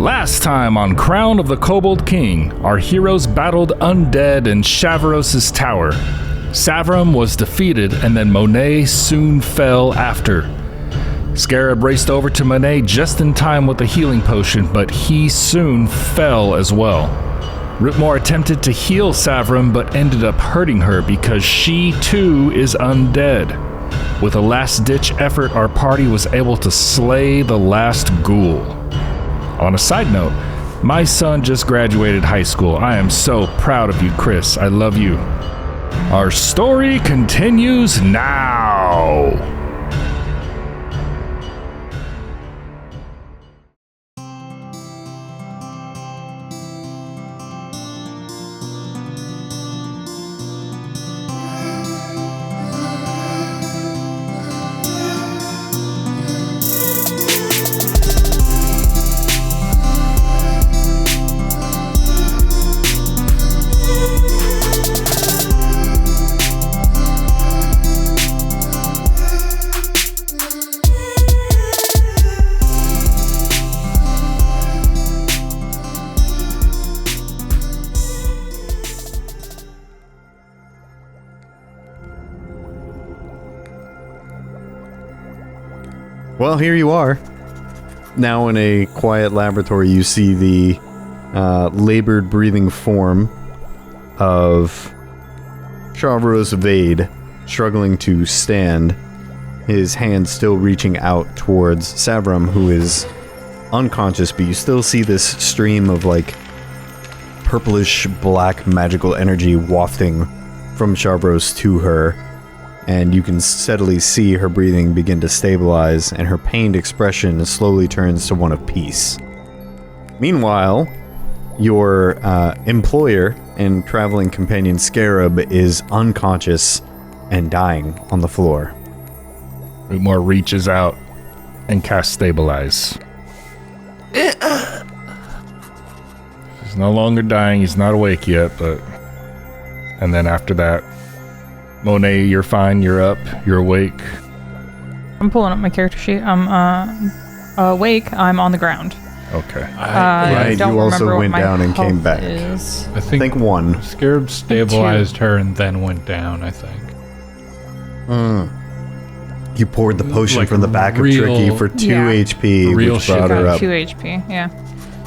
Last time on Crown of the Kobold King, our heroes battled undead in Shavaros' tower. Savaram was defeated, and then Monet soon fell after. Scarab raced over to Monet just in time with a healing potion, but he soon fell as well. Rootmoore attempted to heal Savaram, but ended up hurting her because she too is undead. With a last-ditch effort, our party was able to slay the last ghoul. On a side note, my son just graduated high school. I am so proud of you, Chris. I love you. Our story continues now. Well, here you are. Now in a quiet laboratory, you see the labored breathing form of Shavaros Vade struggling to stand, his hand still reaching out towards Savaram, who is unconscious, but you still see this stream of like purplish black magical energy wafting from Shavaros to her. And you can steadily see her breathing begin to stabilize, and her pained expression slowly turns to one of peace. Meanwhile, your employer and traveling companion Scarab is unconscious and dying on the floor. Rootmoore reaches out and casts Stabilize. He's no longer dying, he's not awake yet, but... And then after that, Monet, you're fine, you're up, you're awake. I'm pulling up my character sheet. I'm awake, I'm on the ground. Okay. Right, don't you also remember went what my down and came health back. is. I think one. Scarab stabilized her and then went down, I think. You poured the potion Like from the back of Tricky for 2 Yeah. HP, Real which shit. brought her Got up. 2 HP, yeah.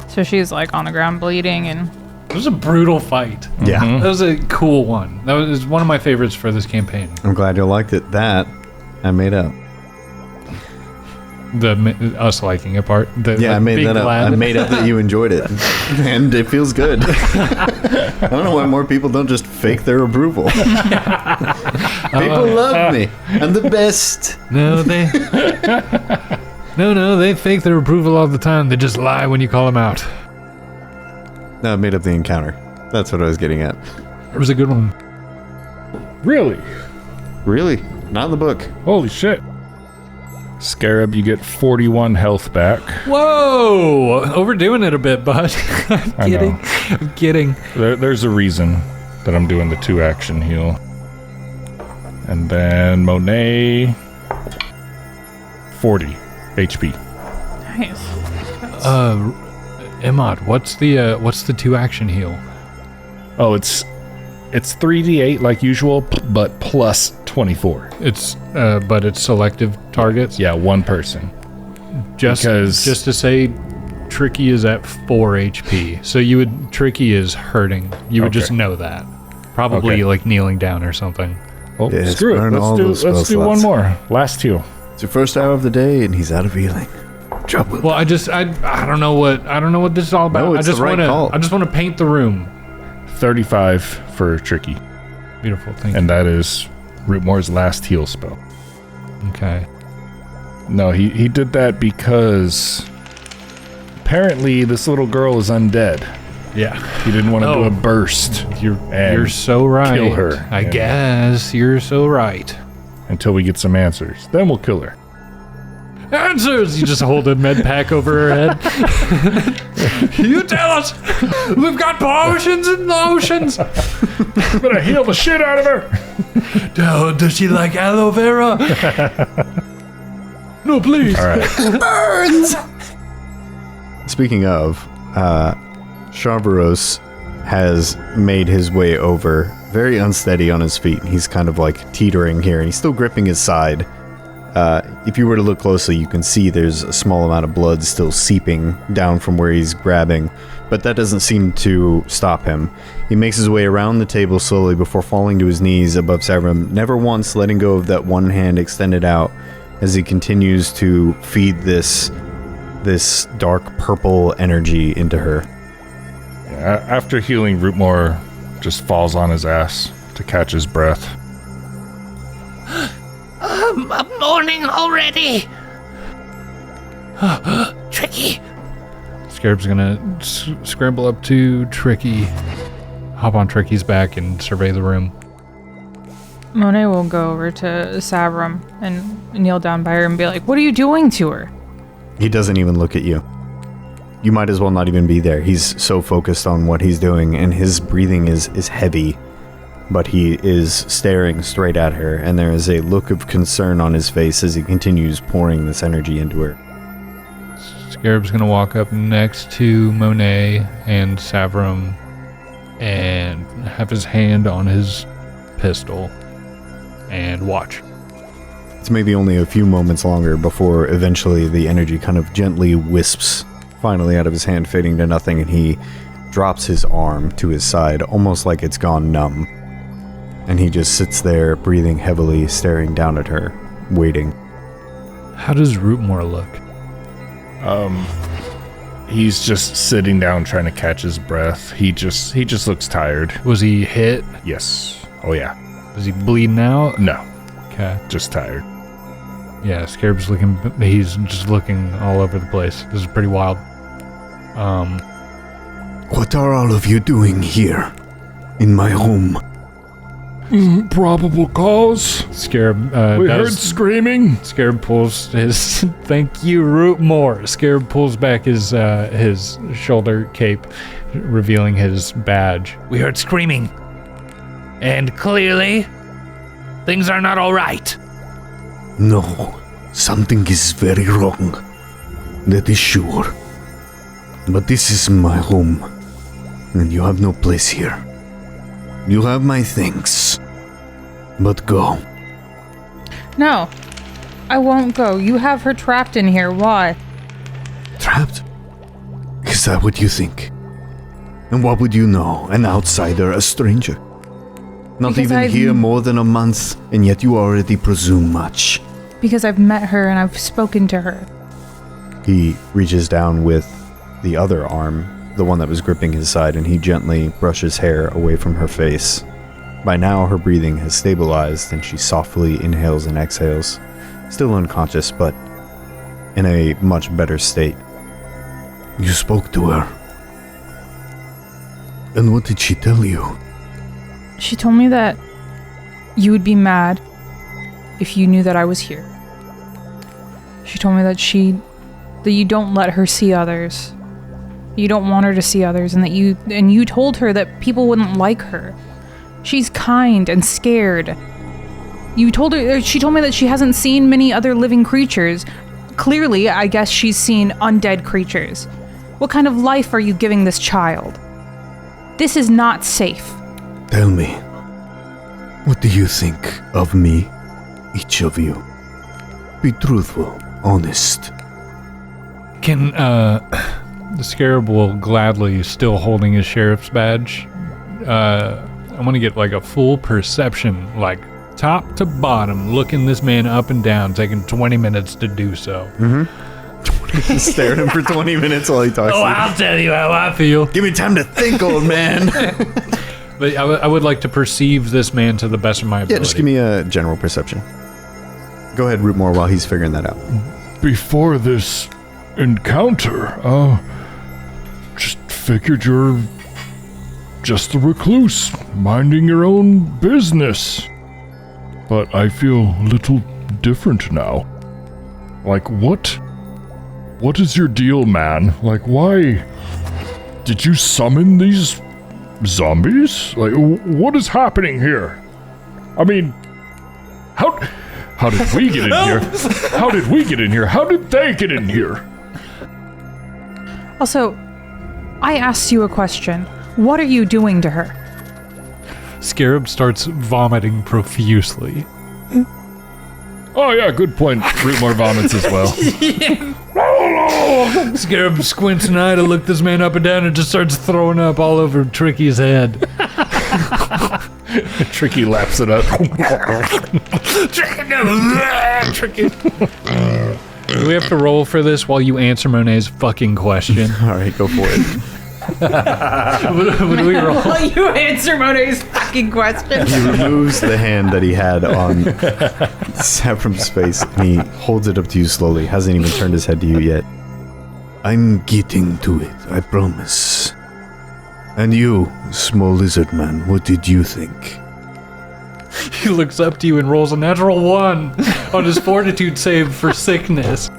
So she's like on the ground bleeding and... It was a brutal fight. Yeah. That was a cool one. That was one of my favorites for this campaign. I'm glad you liked it. That I made up. Us liking it part. I made that up. I made up that you enjoyed it. And it feels good. I don't know why more people don't just fake their approval. People love me. I'm the best. No, they... No, they fake their approval all the time. They just lie when you call them out. No, I made up the encounter. That's what I was getting at. It was a good one. Really? Really? Not in the book. Holy shit. Scarab, you get 41 health back. Whoa! Overdoing it a bit, bud. I'm kidding. There's a reason that I'm doing the 2-action heal. And then Monet, 40 HP. Nice. Emad, what's the 2-action heal? Oh, it's 3d8 like usual, but plus 24. But it's selective targets. Yeah, one person. Just to say, Tricky is at 4 HP. So Tricky is hurting. You would just know that. Probably like kneeling down or something. Oh, Yeah, screw it. burn all those spell Let's do one slots. more. Last heal. It's your first hour of the day, and he's out of healing. Trouble. Well, I don't know what this is all about. No, it's I just the right call. I just want to paint the room. 35 for Tricky. Beautiful. Thank And that is Rootmoore's last heal spell. you. Okay. No, he did that because apparently this little girl is undead. Yeah. He didn't want to do a burst You're so right. kill her. I Yeah. guess you're so right. until we get some answers. Then we'll kill her. Answers! You just hold a med pack over her head. You tell us! We've got potions and lotions! I'm gonna heal the shit out of her! Does she like aloe vera? No, please. All right. Burns! speaking of, Shavaros has made his way over, very unsteady on his feet. He's kind of like teetering here, and he's still gripping his side. If you were to look closely, you can see there's a small amount of blood still seeping down from where he's grabbing, but that doesn't seem to stop him. He makes his way around the table slowly before falling to his knees above Savaram, never once letting go of that one hand extended out as he continues to feed this dark purple energy into her. Yeah, after healing, Rootmoore just falls on his ass to catch his breath. Morning already. Tricky. Scarab's gonna scramble up to Tricky, hop on Tricky's back, and survey the room. Monet will go over to Savaram and kneel down by her and be like, "What are you doing to her?" He doesn't even look at you. You might as well not even be there. He's so focused on what he's doing, and his breathing is heavy, but he is staring straight at her, and there is a look of concern on his face as he continues pouring this energy into her. Scarab's gonna walk up next to Monet and Savaram and have his hand on his pistol and watch. It's maybe only a few moments longer before eventually the energy kind of gently wisps finally out of his hand, fading to nothing, and he drops his arm to his side, almost like it's gone numb. And he just sits there, breathing heavily, staring down at her, waiting. How does Rootmoore look? He's just sitting down trying to catch his breath. He just looks tired. Was he hit? Yes. Oh yeah. Is he bleeding out? No. Okay. Just tired. Yeah, Scarab's looking, he's just looking all over the place. This is pretty wild. What are all of you doing here? In my home? Probable cause. Scarab, We heard screaming. Scarab pulls his, thank you, Rootmoore. Scarab pulls back his shoulder cape, revealing his badge. We heard screaming. And clearly, things are not all right. No, something is very wrong. That is sure. But this is my home, and you have no place here. You have my thanks, but go. No, I won't go. You have her trapped in here. Why? Trapped? Is that what you think? And what would you know? An outsider, a stranger? Not Because even here more than a month, and yet you already presume much. Because I've met her and I've spoken to her. He reaches down with the other arm, the one that was gripping his side, and he gently brushes hair away from her face. By now, her breathing has stabilized, and she softly inhales and exhales, still unconscious, but in a much better state. You spoke to her. And what did she tell you? She told me that you would be mad if you knew that I was here. She told me that you don't let her see others. You don't want her to see others, and you told her that people wouldn't like her. She's kind and scared. She told me that she hasn't seen many other living creatures. Clearly, I guess she's seen undead creatures. What kind of life are you giving this child? This is not safe. Tell me, what do you think of me, each of you? Be truthful, honest. Can, the Scarab will gladly, still holding his sheriff's badge, I want to get like a full perception, like top to bottom, looking this man up and down, taking 20 minutes to do so. Stare at him for 20 minutes while he talks to you. I'll tell you how I feel. Give me time to think, old man. But I would like to perceive this man to the best of my ability. Yeah, just give me a general perception. Go ahead, Rootmoore, while he's figuring that out. Before this encounter, just figured you're just a recluse, minding your own business. But I feel a little different now. Like, what is your deal, man? Like, why did you summon these zombies? Like, what is happening here? I mean, how did we get in here? How did we get in here? How did they get in here? Also, I asked you a question. What are you doing to her? Scarab starts vomiting profusely. Oh yeah, good point. Rootmoore vomits as well. Scarab squints an eye to look this man up and down and just starts throwing up all over Tricky's head. Tricky laps it up. Tricky. Do we have to roll for this while you answer Monet's fucking question? All right, go for it. What do we roll? While you answer Monet's fucking question. He removes the hand that he had on Savaram's face, and he holds it up to you slowly. Hasn't even turned his head to you yet. I'm getting to it, I promise. And you, small lizard man, what did you think? He looks up to you and rolls a natural 1 on his fortitude save for sickness.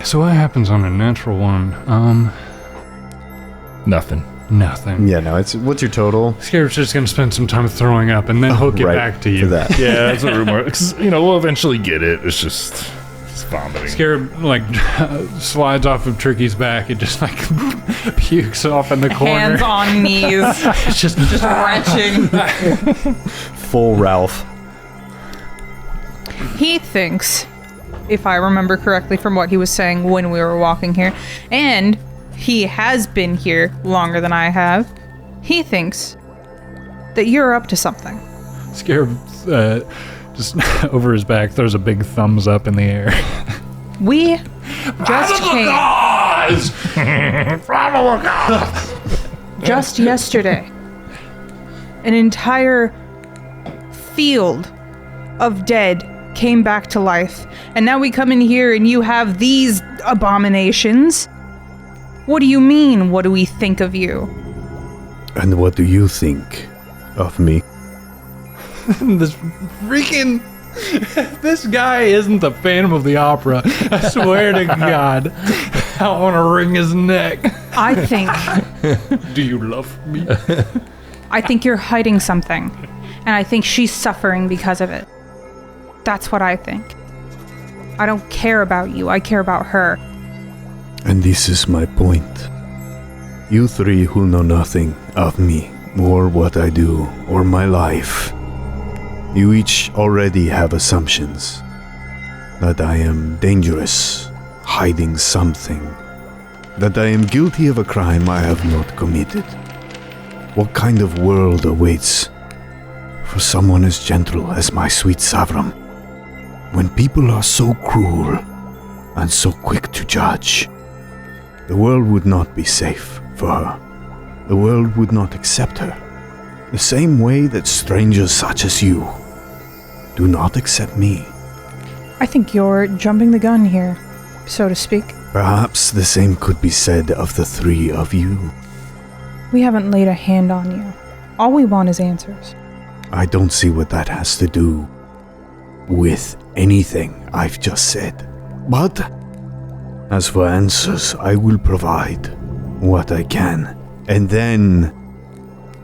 So what happens on a natural 1? Nothing. Nothing. Yeah, no, what's your total? Scarab's just gonna spend some time throwing up and then he'll get Right, back to you. for that. Yeah, that's what Rootmoore. 'Cause, we'll eventually get it. It's just vomiting. Scarab slides off of Tricky's back and just pukes off in the corner. Hands on knees. just Stretching. Full Ralph. He thinks, if I remember correctly from what he was saying when we were walking here, and he has been here longer than I have, he thinks that you're up to something. Scarab just over his back throws a big thumbs up in the air. We just came. Just yesterday, an entire field of dead came back to life, and now we come in here and you have these abominations. What do you mean? What do we think of you? And what do you think of me? This guy isn't the Phantom of the Opera. I swear to God. I want to wring his neck. I think Do you love me? I think you're hiding something, and I think she's suffering because of it. That's what I think. I don't care about you. I care about her. And this is my point. You three who know nothing of me, or what I do, or my life, you each already have assumptions that I am dangerous, hiding something, that I am guilty of a crime I have not committed. What kind of world awaits for someone as gentle as my sweet Savaram, when people are so cruel and so quick to judge? The world would not be safe for her. The world would not accept her, the same way that strangers such as you do not accept me. I think you're jumping the gun here, so to speak. Perhaps the same could be said of the three of you. We haven't laid a hand on you. All we want is answers. I don't see what that has to do with anything I've just said. But as for answers, I will provide what I can, and then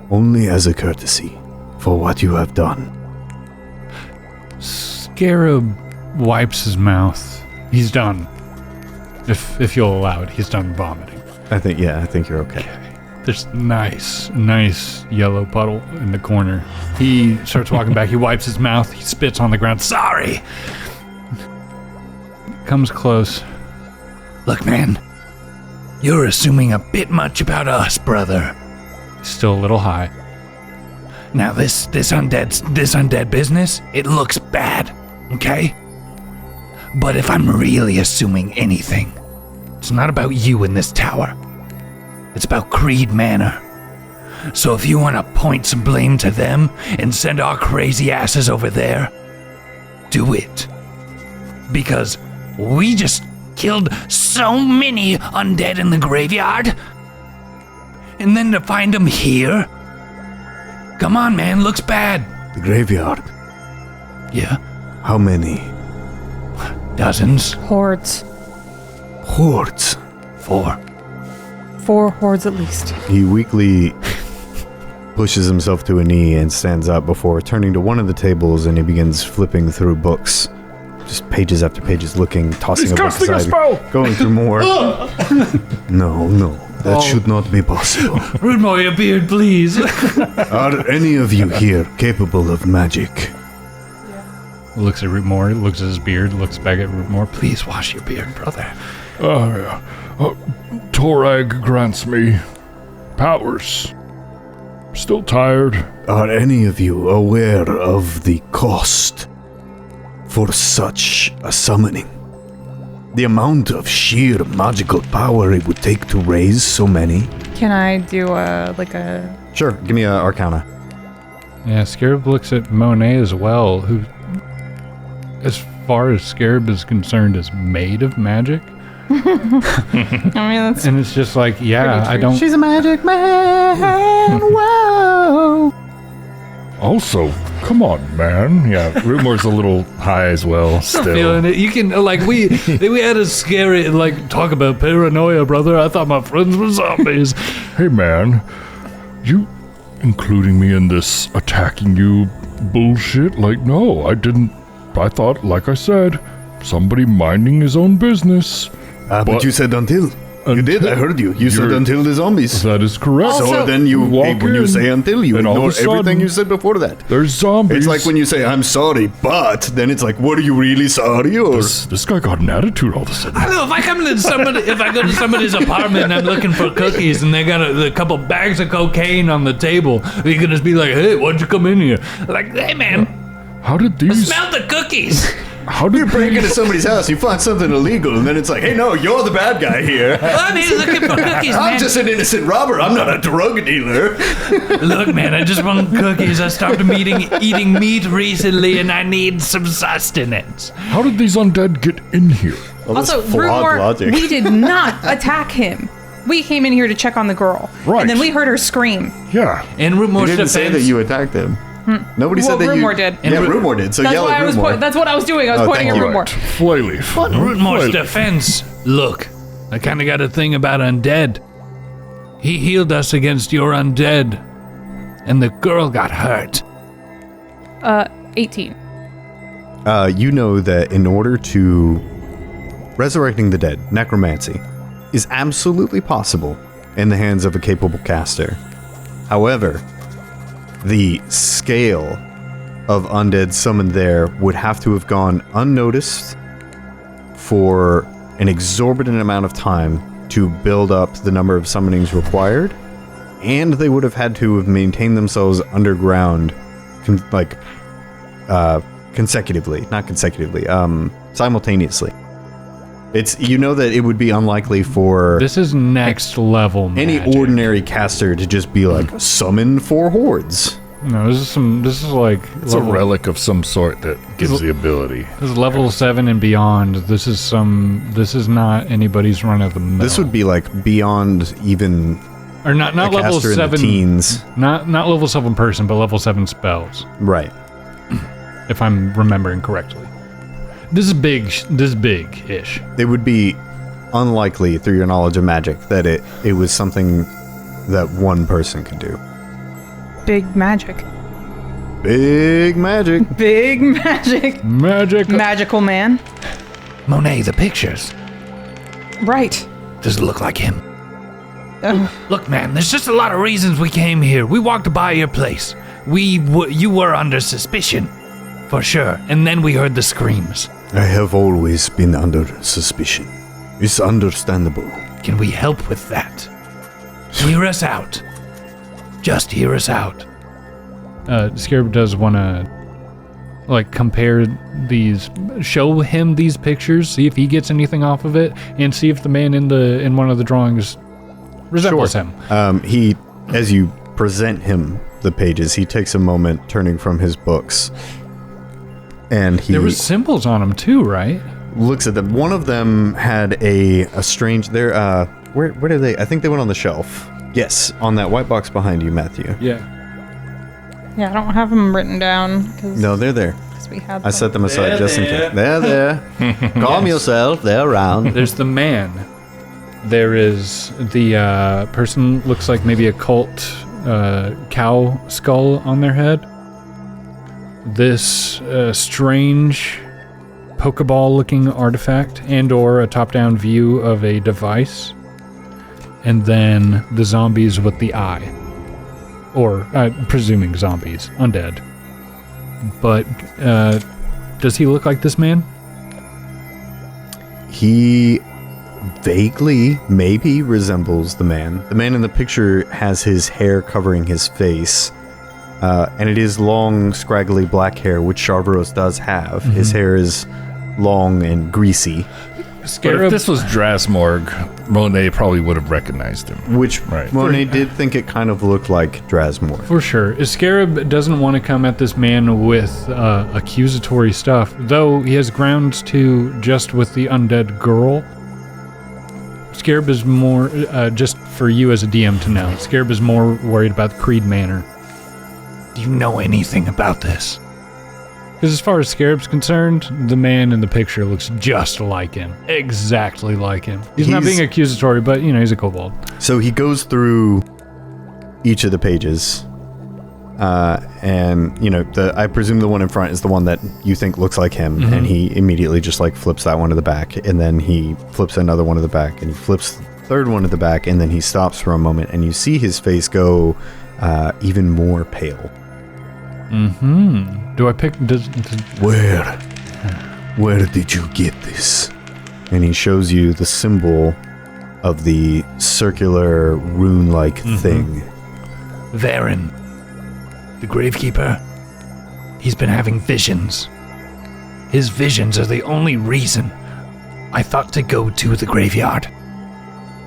only as a courtesy for what you have done. Scarab wipes his mouth. He's done. If you'll allow it, he's done vomiting. I think you're okay. There's nice yellow puddle in the corner. He starts walking back. He wipes his mouth. He spits on the ground. Sorry. Comes close. Look, man, you're assuming a bit much about us, brother. Still a little high. Now this undead business, it looks bad, okay? But if I'm really assuming anything, it's not about you in this tower. It's about Creed Manor. So if you want to point some blame to them and send our crazy asses over there, do it. Because we just killed so many undead in the graveyard. And then to find them here? Come on, man, looks bad. The graveyard. Yeah, How many? dozens. Hordes. Hordes. 4. 4 hordes at least. He weakly pushes himself to a knee and stands up before turning to one of the tables, and he begins flipping through books, just pages after pages, looking, tossing He's a book casting a aside, spell! going through more. No, that should not be possible. Rootmoore, your beard, please. Are any of you here capable of magic? Looks at Rootmoore, looks at his beard, looks back at Rootmoore. Please wash your beard, brother. Oh, yeah. Torag grants me powers. Still tired. Are any of you aware of the cost for such a summoning? The amount of sheer magical power it would take to raise so many? Can I do a Sure, give me an Arcana. Yeah, Scarab looks at Monet as well, who, as far as Scarab is concerned, is made of magic. I mean, that's And it's just like, yeah, I don't... She's a magic man. Whoa. Also, come on, man. Yeah, Rootmoore's a little high as well, still. Feeling it. You can, like, we had a scary, like, talk about paranoia, brother. I thought my friends were zombies. Hey, man. You including me in this attacking you bullshit? Like, no, I didn't. I thought, like I said, somebody minding his own business. But you said until. You did, I heard you. You said You're- until the zombies. That is correct. So Also- then you, Walk when you in, say until, you and all of ignore a sudden- everything you said before that. There's zombies. It's like when you say, I'm sorry, but, then it's like, what, are you really sorry, or? This guy got an attitude all of a sudden. I don't know, if I go to somebody's apartment and I'm looking for cookies and they got a couple bags of cocaine on the table, are you gonna be like, hey, why'd you come in here? Like, hey, man, How did these... smell the cookies. How did You break into somebody's house, you find something illegal, and then it's like, hey, no, you're the bad guy here. I'm here looking for cookies, I'm man. just an innocent robber. I'm not a drug dealer. Look, man, I just want cookies. I stopped eating meat recently and I need some sustenance. How did these undead get in here? All this also flawed Rootmoore. logic. We did not attack him. We came in here to check on the girl, Right. and then we heard her scream. Yeah. And You Roottmore's didn't say that defense, you attacked him. Nobody Well, said that you... Rootmoore did. Yeah, Rootmoore did. So That's yell why at I was. Rootmoore. That's what I was doing. I was Oh, pointing at thank you. Rootmoore. Flayleaf. Rootmore's Flayleaf. defense. Look, I kind of got a thing about undead. He healed us against your undead, and the girl got hurt. 18. You know that in order to... Resurrecting the dead, necromancy, is absolutely possible in the hands of a capable caster. However, the scale of undead summoned there would have to have gone unnoticed for an exorbitant amount of time to build up the number of summonings required, and they would have had to have maintained themselves underground, simultaneously. It's, you know that it would be unlikely for This is next level any magic. ordinary caster to just be like, summon 4 hordes. No, this is like... It's a relic of some sort that gives the ability. This is level 7 and beyond. This is not anybody's run of the mill. This would be like beyond even or not a level caster in the 7 teens. not level 7 person, but level 7 spells, Right. if I'm remembering correctly. This is big-ish. It would be unlikely through your knowledge of magic that it was something that one person could do. Big magic. Big magic. Big magic. Magic. Magical man. Monet, the pictures. Right. Does it look like him? Look, man, there's just a lot of reasons we came here. We walked by your place. You were under suspicion, for sure. And then we heard the screams. I have always been under suspicion. It's understandable. Can we help with that? Hear us out. Just hear us out. Scarab does want to compare these, show him these pictures, see if he gets anything off of it, and see if the man in one of the drawings resembles him. He, as you present him the pages, he takes a moment turning from his books, and he There was symbols on them too, right? looks at them. One of them had a strange. Where are they? I think they went on the shelf. Yes, on that white box behind you, Matthew. Yeah. Yeah, I don't have them written down because No, they're there. we had. I set them aside They're just in there. case. They're there. Calm yourself. They're around. There's the man. There is the person, looks like maybe a cult cow skull on their head. This strange Pokeball-looking artifact and or a top-down view of a device. And then the zombies with the eye. Or, presuming zombies. Undead. But, does he look like this man? He vaguely, maybe, resembles the man. The man in the picture has his hair covering his face. And it is long, scraggly black hair, which Shavaros does have. Mm-hmm. His hair is long and greasy. But if this was Drasmorg, Monet probably would have recognized him. Which Monet did think it kind of looked like Drasmorg. For sure. Scarab doesn't want to come at this man with accusatory stuff, though he has grounds to just with the undead girl. Scarab is more, just for you as a DM to know, Scarab is more worried about Creed Manor. Do you know anything about this? Because as far as Scarab's concerned, the man in the picture looks just like him. Exactly like him. He's not being accusatory, but, he's a kobold. So he goes through each of the pages. And, I presume the one in front is the one that you think looks like him. Mm-hmm. And he immediately just, flips that one to the back. And then he flips another one to the back. And he flips the third one to the back. And then he stops for a moment. And you see his face go even more pale. Mm-hmm. Do I pick... Where did you get this? And he shows you the symbol of the circular rune-like thing. Varen, the gravekeeper, he's been having visions. His visions are the only reason I thought to go to the graveyard.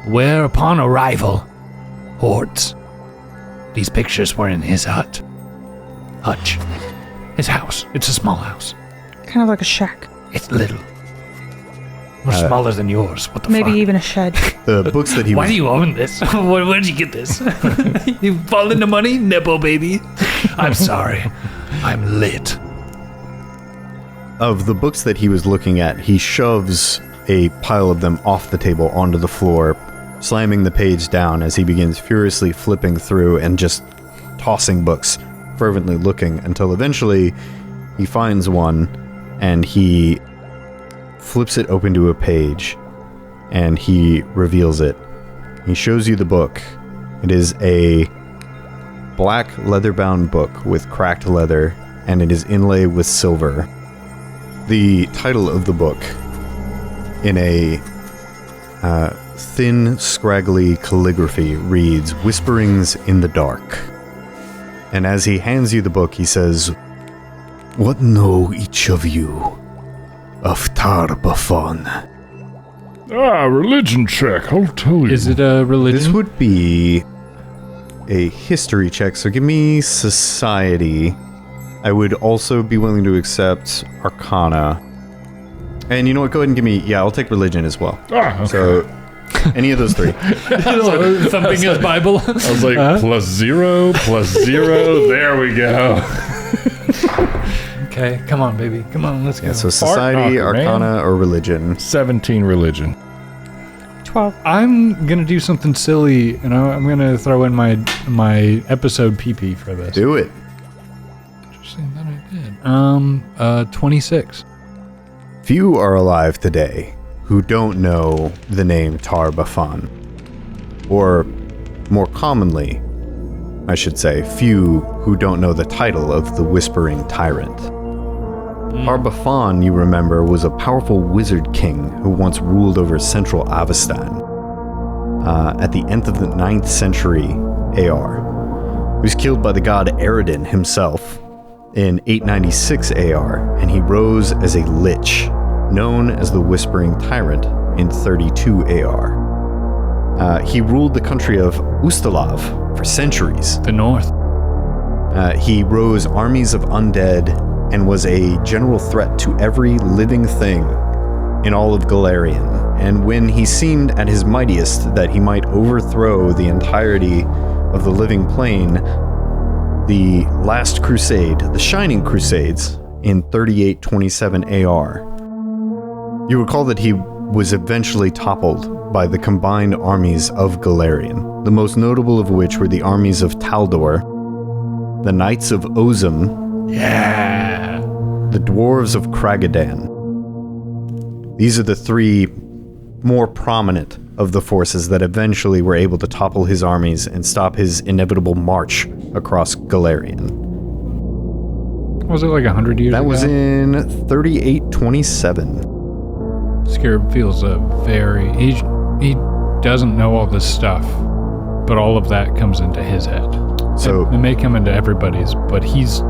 Where upon arrival, hordes. These pictures were in his hutch. His house. It's a small house. Kind of like a shack. It's little. Much smaller than yours. What the Maybe fuck? even a shed. The books that he Why do you own this? Where'd you get this? You fall into money? Nipple, baby. I'm sorry. I'm lit. Of the books that he was looking at, he shoves a pile of them off the table onto the floor, slamming the page down as he begins furiously flipping through and just tossing books, fervently looking, until eventually he finds one and he flips it open to a page and he reveals it. He shows you the book. It is a black leather-bound book with cracked leather, and it is inlaid with silver. The title of the book, in a thin, scraggly calligraphy, reads, "Whisperings in the Dark." And as he hands you the book, he says, "What know each of you of Tar-Bafon?" Religion check, I'll tell you. Is it a religion? This would be a history check, so give me society. I would also be willing to accept Arcana. And you know what, go ahead and give me, I'll take religion as well. Okay. So, any of those three. Thumping his Bible. I was like, +0, +0, there we go. Okay, come on, baby. Come on, let's go. Yeah, so society, knocker, Arcana, or religion. 17 religion. 12. I'm gonna do something silly, and I'm gonna throw in my episode PP for this. Do it. Interesting that I did. 26. Few are alive today who don't know the name Tar-Bafon. Or, more commonly, I should say, few who don't know the title of the Whispering Tyrant. Tar-Bafon, you remember, was a powerful wizard king who once ruled over central Avestan. At the end of the 9th century AR. He was killed by the god Eredin himself in 896 AR, and he rose as a lich, known as the Whispering Tyrant in 32 AR. He ruled the country of Ustalav for centuries. The North. He rose armies of undead and was a general threat to every living thing in all of Galarian. And when he seemed at his mightiest that he might overthrow the entirety of the living plane, the Last Crusade, the Shining Crusades, in 3827 AR, you recall that he was eventually toppled by the combined armies of Galarian, the most notable of which were the armies of Taldor, the Knights of Ozum, the Dwarves of Kragadan, These are the three more prominent of the forces that eventually were able to topple his armies and stop his inevitable march across Galarian. Was it like 100 years ago? That was in 3827. Scarab feels he doesn't know all this stuff, but all of that comes into his head. So It may come into everybody's, but he's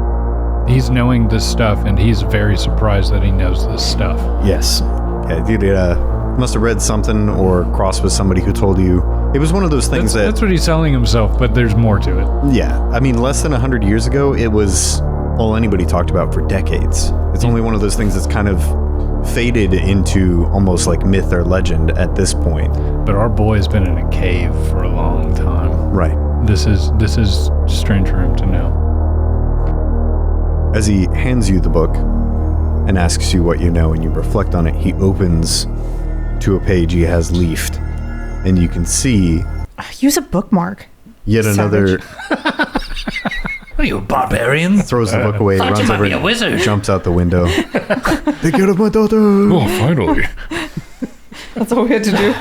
knowing this stuff, and he's very surprised that he knows this stuff. yes. Yeah, you must have read something or crossed with somebody who told you. It was one of those things That's what he's telling himself, but there's more to it. Yeah, I mean, less than 100 years ago, it was all anybody talked about for decades. It's only one of those things that's kind of faded into almost like myth or legend at this point. But our boy's been in a cave for a long time. Right. This is strange for him to know. As he hands you the book and asks you what you know and you reflect on it, he opens to a page he has leafed, and you can see Use a bookmark. yet another. Are you a barbarian? Throws the book away, Thought you runs might over, be a wizard. jumps out the window. Take care of my daughter. Oh, finally. That's all we had to do.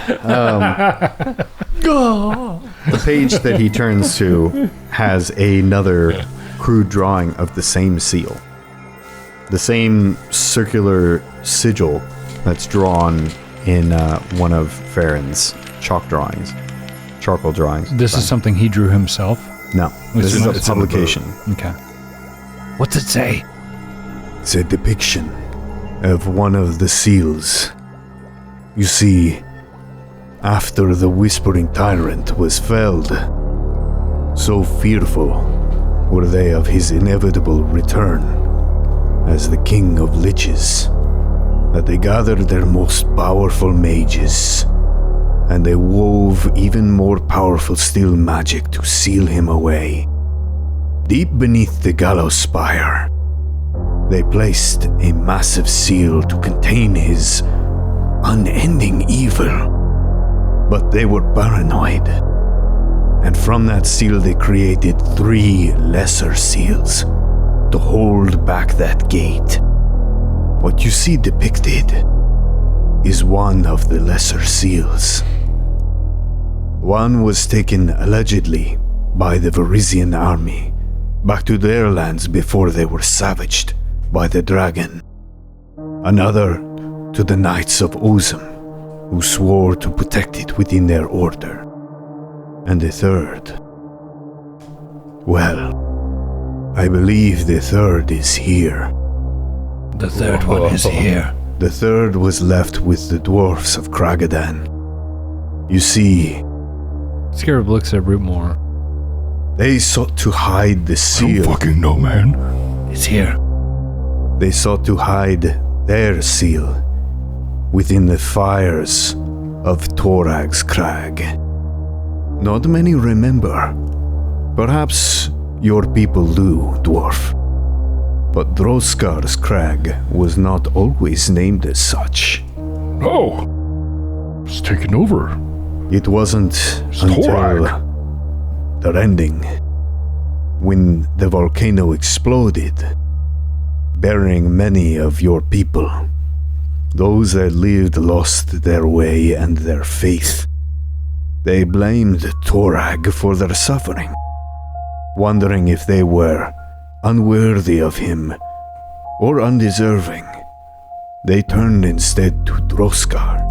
The page that he turns to has another crude drawing of the same seal. The same circular sigil that's drawn in one of Farron's charcoal drawings. This is something he drew himself. No, this is a it's in the publication. Okay. What's it say? It's a depiction of one of the seals. You see, after the Whispering Tyrant was felled, so fearful were they of his inevitable return as the King of Liches, that they gathered their most powerful mages, and they wove even more powerful steel magic to seal him away. Deep beneath the gallows spire, they placed a massive seal to contain his unending evil. But they were paranoid, and from that seal they created 3 lesser seals to hold back that gate. What you see depicted is one of the lesser seals. One was taken allegedly by the Varisian army back to their lands before they were savaged by the dragon. Another to the Knights of Ozum, who swore to protect it within their order. And the third, well, I believe the third is here. The third one is here. The third was left with the dwarfs of Kragadan. You see, Scarab looks at Rootmoore. they sought to hide the I don't seal. fucking know, man. It's here. They sought to hide their seal within the fires of Torag's Crag. Not many remember. Perhaps your people do, dwarf. But Droskar's Crag was not always named as such. Oh, it's taken over. It wasn't until Torag. the ending, when the volcano exploded, burying many of your people. Those that lived lost their way and their faith. They blamed Torag for their suffering, wondering if they were unworthy of him or undeserving. They turned instead to Droskar,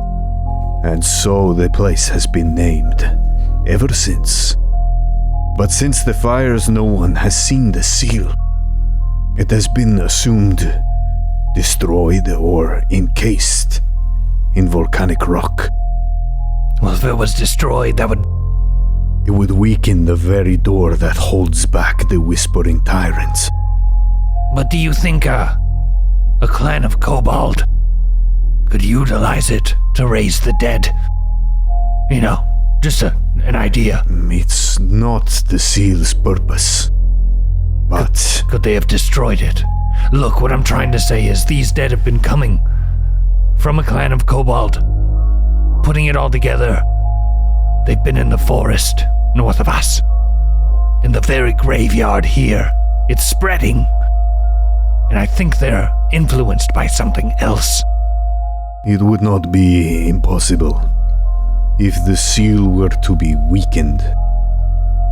and so the place has been named ever since. But since the fires, no one has seen the seal. It has been assumed destroyed or encased in volcanic rock. Well, if it was destroyed, that would... It would weaken the very door that holds back the Whispering Tyrants. But do you think a clan of Kobold could utilize it to raise the dead? You know, just an idea. It's not the seal's purpose. But Could they have destroyed it? Look, what I'm trying to say is these dead have been coming from a clan of Kobold. Putting it all together, they've been in the forest north of us. In the very graveyard here. It's spreading. And I think they're influenced by something else. It would not be impossible. If the seal were to be weakened,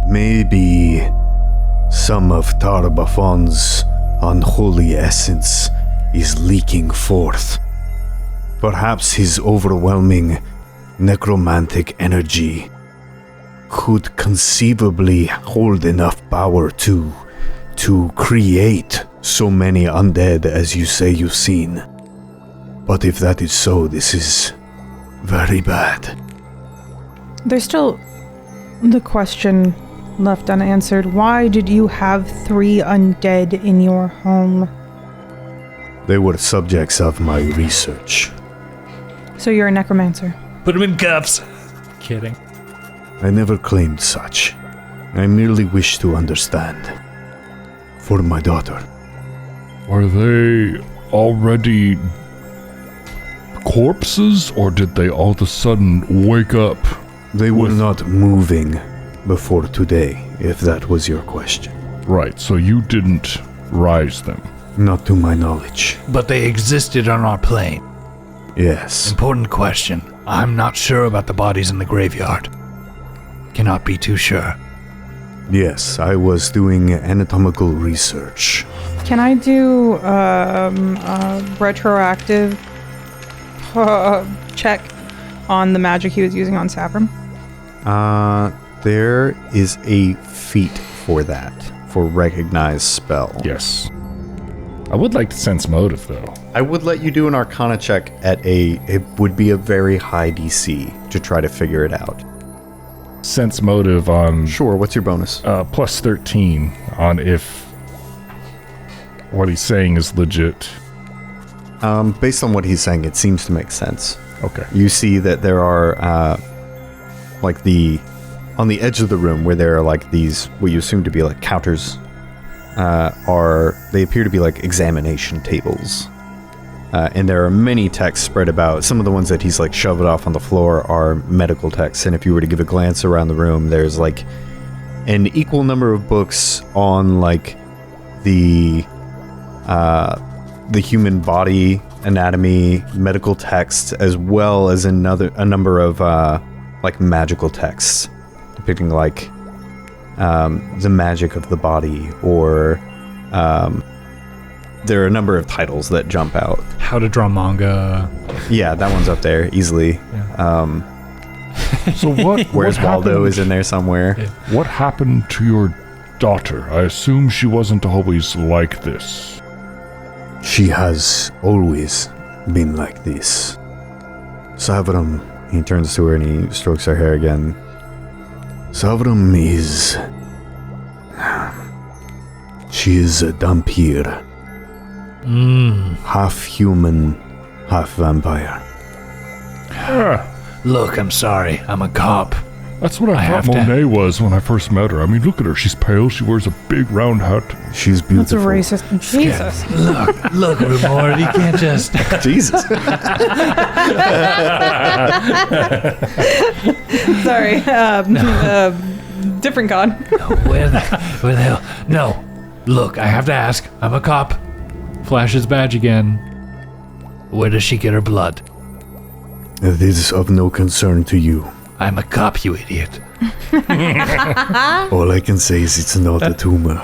maybe some of Tarbafon's unholy essence is leaking forth. Perhaps his overwhelming necromantic energy could conceivably hold enough power to create so many undead as you say you've seen. But if that is so, this is very bad. There's still the question left unanswered. Why did you have 3 undead in your home? They were subjects of my research. So you're a necromancer. Put him in cuffs. Kidding. I never claimed such. I merely wish to understand. For my daughter. Were they already corpses, or did they all of a sudden wake up? They were not moving before today, if that was your question. Right, so you didn't rise them. Not to my knowledge. But they existed on our plane. Yes. Important question. I'm not sure about the bodies in the graveyard. Cannot be too sure. Yes, I was doing anatomical research. Can I do a retroactive check on the magic he was using on Savaram? There is a feat for that, for recognize spell. Yes. I would like to sense motive, though. I would let you do an Arcana check at it would be a very high DC to try to figure it out. Sense motive on Sure, what's your bonus? plus 13 on if what he's saying is legit. Based on what he's saying, it seems to make sense. Okay. You see that there are, on the edge of the room where there are like these, what you assume to be like counters, they appear to be like examination tables. And there are many texts spread about. Some of the ones that he's like shoved off on the floor are medical texts. And if you were to give a glance around the room, there's like an equal number of books on like the human body anatomy, medical texts, as well as a number of like magical texts depicting like the magic of the body, or there are a number of titles that jump out. How to draw manga. Yeah, that one's up there easily. So what? Whereas what Waldo happened- is in there somewhere. Yeah. What happened to your daughter? I assume she wasn't always like this. She has always been like this. Savaram, he turns to her and he strokes her hair again. Savaram is... She is a Dhampir. Half human, half vampire. Look, I'm sorry. I'm a cop. That's what I have thought to- Monet was when I first met her. I mean, look at her. She's pale. She wears a big round hat. She's That's a beautiful. racist. Jesus. Look, Rootmoore, you can't just... Jesus. Sorry. Different god. Where the hell? No. Look, I have to ask. I'm a cop. Flash his badge again. Where does she get her blood? It is of no concern to you. I'm a cop, you idiot. All I can say is it's not a tumor.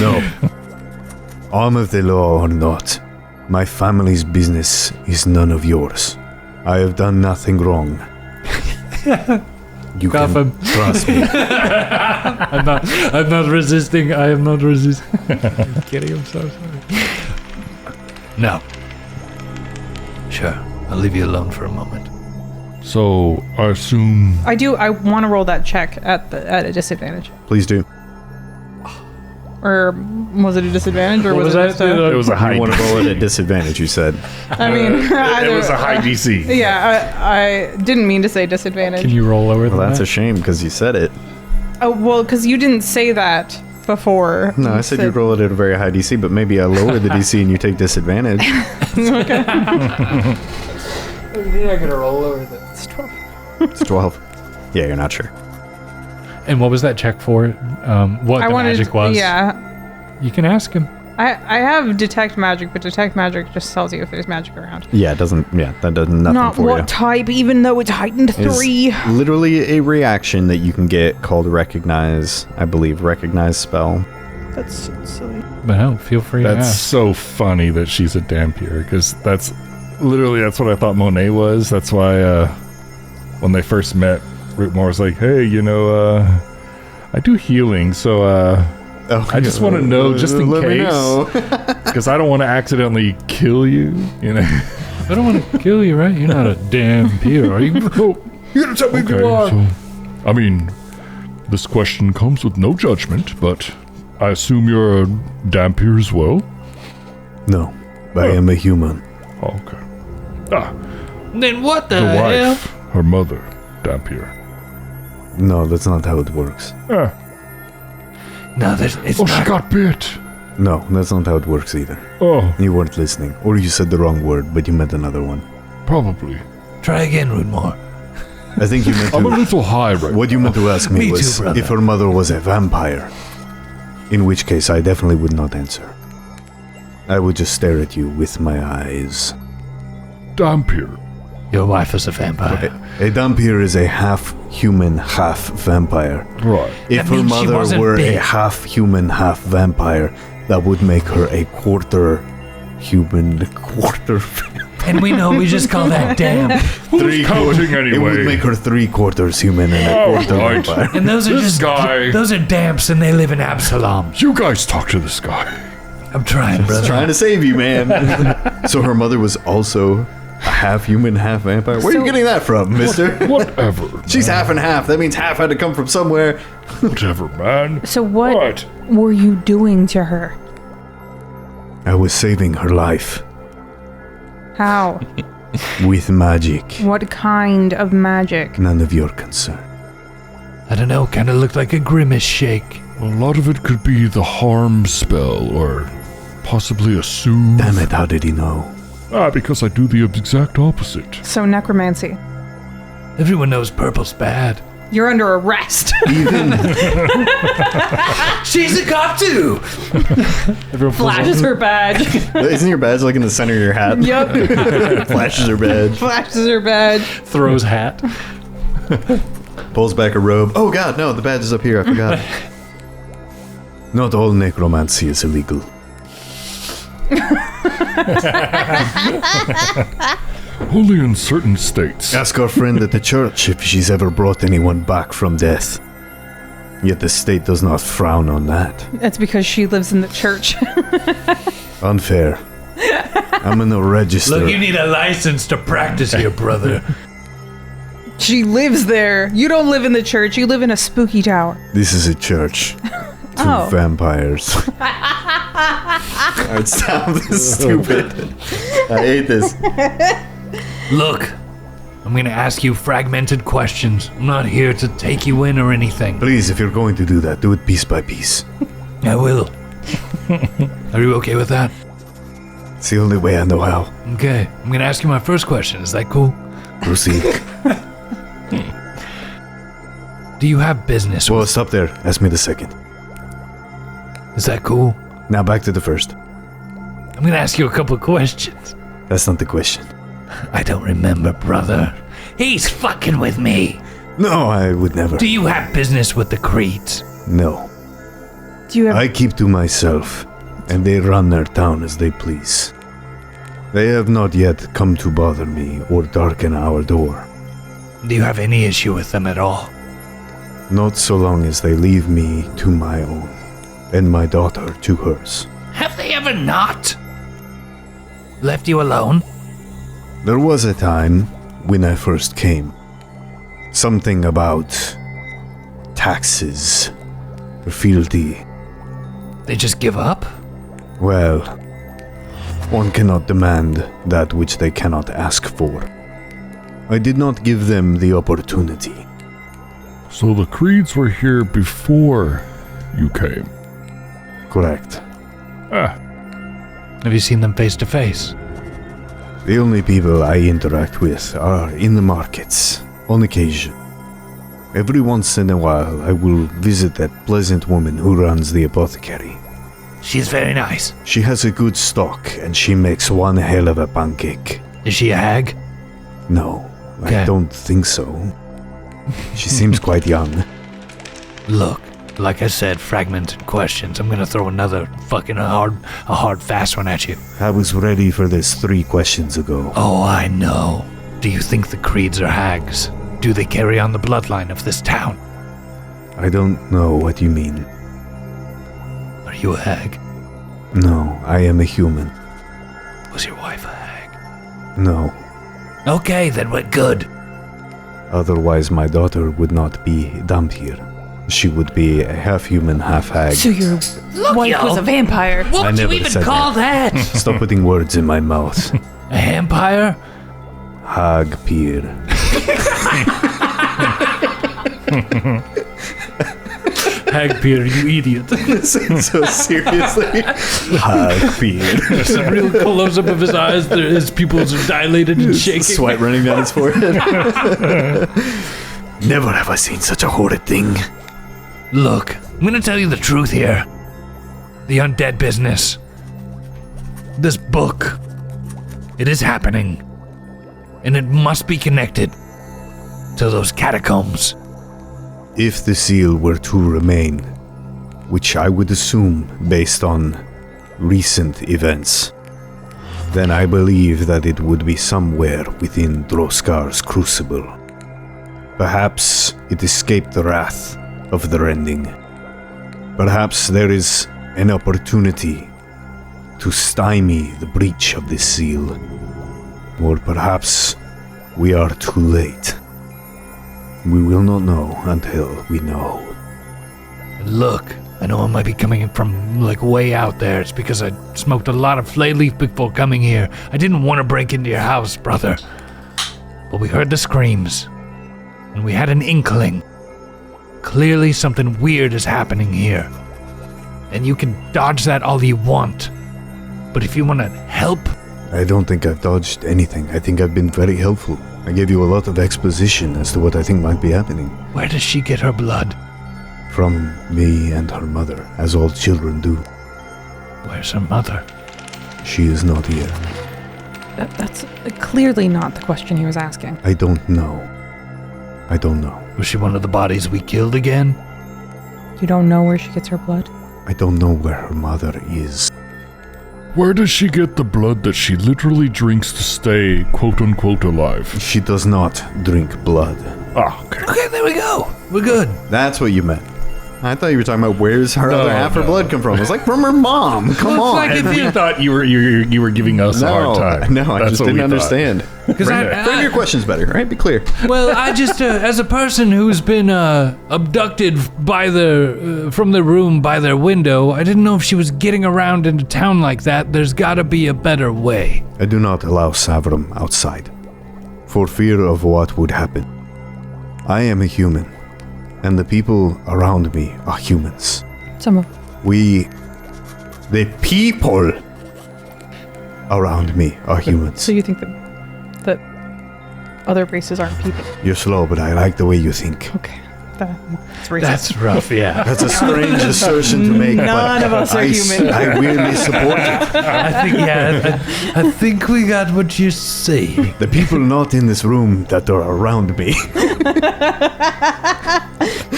No. Arm of the law or not, my family's business is none of yours. I have done nothing wrong. You Cuff can him. trust me. I'm not resisting. I am not resisting. I'm kidding. I'm so sorry. No. Sure, I'll leave you alone for a moment. So I assume I want to roll that check at a disadvantage. Please do. Or was it a disadvantage, or What was was it that? just a... it was a high. You want to roll it at disadvantage, you said. I mean, It was a high DC. Yeah, I didn't mean to say disadvantage. Can you roll lower than Well, that's that? a shame because you said it. Oh, well, because you didn't say that before. No, I said you'd roll it at a very high DC, but maybe I lower the DC and you take disadvantage. I gotta roll over that. It's 12. It's 12. Yeah, you're not sure. And what was that check for? What the magic was? Yeah. You can ask him. I have detect magic, but detect magic just tells you if there's magic around. Yeah, it doesn't. Yeah, that does nothing Not for what you. type, even though it's heightened It's 3. literally a reaction that you can get called recognize. I believe recognize spell. That's so silly. But hell, feel free to That's ask. so funny that she's a Dampier, because that's what I thought Monet was. That's why when they first met, Rootmoore was like, hey, I do healing, so I just want to know, just in Let me case, know. because I don't want to accidentally kill you, I don't want to kill you, right? You're not a damn peer, are you? Oh, you're gonna tell me you are. So, I mean, this question comes with no judgment, but I assume you're a Dampier as well? No, I am a human. Oh, okay. Ah, Then what the, the hell? wife, her mother, Dampier. No, that's not how it works. Ah. No, it's Oh, not. she got bit. No, that's not how it works either. Oh, You weren't listening, or you said the wrong word, but you meant another one. probably. Try again, Rootmoore. I think you meant I'm a to. little high right What you meant to ask me Me too, was brother. if her mother was a vampire. In which case, I definitely would not answer. I would just stare at you with my eyes. Dampier. Your wife is a vampire. A Dampier is a half human, half vampire. Right. If That her means she mother wasn't were big. a half human, half vampire, that would make her a quarter human, quarter. And we know we just call that damn. Who's counting It anyway? would make her 3/4 human and a Oh, quarter right. vampire. And those are This just guy. those are damps, and they live in Absalom. You guys talk to this guy. I'm trying, brother. Trying to save you, man. So her mother was also a half human, half vampire. Where are you So- getting that from, mister? Whatever. She's half and half. That means half had to come from somewhere. Whatever, man. So what Right. were you doing to her? I was saving her life How? with magic. What kind of magic? None of your concern. I don't know. Kind of looked like a grimace shake. A lot of it could be the harm spell, or possibly a soothe. Damn it, how did he know? Because I do the exact opposite. So necromancy. Everyone knows purple's bad. You're under arrest. Even She's a cop too. Flashes her badge. Isn't your badge like in the center of your hat? Yup. Flashes her badge. Flashes her badge. Throws hat. Pulls back a robe. Oh god, no, the badge is up here. I forgot. not all necromancy is illegal. Only in certain states. Ask our friend at the church if she's ever brought anyone back from death. Yet the state does not frown on that. That's because she lives in the church. Unfair. I'm in the register. Look, you need a license to practice here, brother. She lives there. You don't live in the church. You live in a spooky tower. This is a church. Two Oh. vampires. It sounds stupid. I hate this. Look, I'm gonna ask you fragmented questions. I'm not here to take you in or anything. Please, if you're going to do that, do it piece by piece. I will. Are you okay with that? It's the only way I know how. Okay, I'm gonna ask you my first question. Is that cool? Proceed. Do you have business Well, with... stop there. Ask me the second. Is that cool? Now back to the first. I'm gonna ask you a couple of questions. That's not the question. I don't remember, brother. He's fucking with me. No, I would never. Do you have business with the Creeds? No. Do you have I keep to myself, and they run their town as they please. They have not yet come to bother me or darken our door. Do you have any issue with them at all? Not so long as they leave me to my own, and my daughter to hers. Have they ever not left you alone? There was a time when I first came. Something about taxes, fealty. They just give up? Well, one cannot demand that which they cannot ask for. I did not give them the opportunity. So the Creeds were here before you came. Correct. Ah, Have you seen them face to face? The only people I interact with are in the markets, on occasion. Every once in a while, I will visit that pleasant woman who runs the apothecary. She's very nice. She has a good stock, and she makes one hell of a pancake. Is she a hag? No, Okay. I don't think so. She seems quite young. Look, like I said, fragmented questions. I'm gonna throw another fucking hard, fast one at you. I was ready for this 3 questions ago. Oh, I know. Do you think the Creeds are hags? Do they carry on the bloodline of this town? I don't know what you mean. Are you a hag? No, I am a human. Was your wife a hag? No. Okay, then we're good. Otherwise, my daughter would not be dumped here. She would be a half human, half hag. So your wife was a vampire. What I would you never even said call that? Stop putting words in my mouth. A vampire? Hag Pier. Hagpier, you idiot. So seriously? Hag Pier. There's a real close-up of his eyes. His pupils are dilated and shaking. Sweat running down his forehead. Never have I seen such a horrid thing. Look, I'm gonna tell you the truth here. The undead business. This book. It is happening. And it must be connected to those catacombs. If the seal were to remain, which I would assume based on recent events, then I believe that it would be somewhere within Droskar's crucible. Perhaps it escaped the wrath of the rending. Perhaps there is an opportunity to stymie the breach of this seal. Or perhaps we are too late. We will not know until we know. And look, I know I might be coming from like way out there. It's because I smoked a lot of flay leaf before coming here. I didn't want to break into your house, brother. But we heard the screams. And we had an inkling. Clearly something weird is happening here. And you can dodge that all you want. But if you want to help, I don't think I've dodged anything. I think I've been very helpful. I gave you a lot of exposition as to what I think might be happening. where does she get her blood? From me and her mother, as all children do. Where's her mother? She is not here. That's clearly not the question he was asking. I don't know. I don't know. Was she one of the bodies we killed again? You don't know where she gets her blood? I don't know where her mother is. Where does she get the blood that she literally drinks to stay quote-unquote alive? She does not drink blood. Ah, okay. Okay, there we go. We're good. That's what you meant. I thought you were talking about where's her other half her blood come from. It's like from her mom. Come on. like if We thought you were giving us a hard time. No, I That's just what didn't we thought. understand. Because Frame your questions better, right? Be clear. Well, I just, as a person who's been abducted by from their room by their window, I didn't know if she was getting around into town like that. There's gotta be a better way. I do not allow Savaram outside, for fear of what would happen. I am a human, and the people around me are humans. Some of The people around me are humans. So you think that other races aren't people? You're slow, but I like the way you think. Okay. That's racist. That's rough, yeah. That's a strange assertion to make, None but of us are human. I weirdly support it. I think we got what you say. The people not in this room that are around me.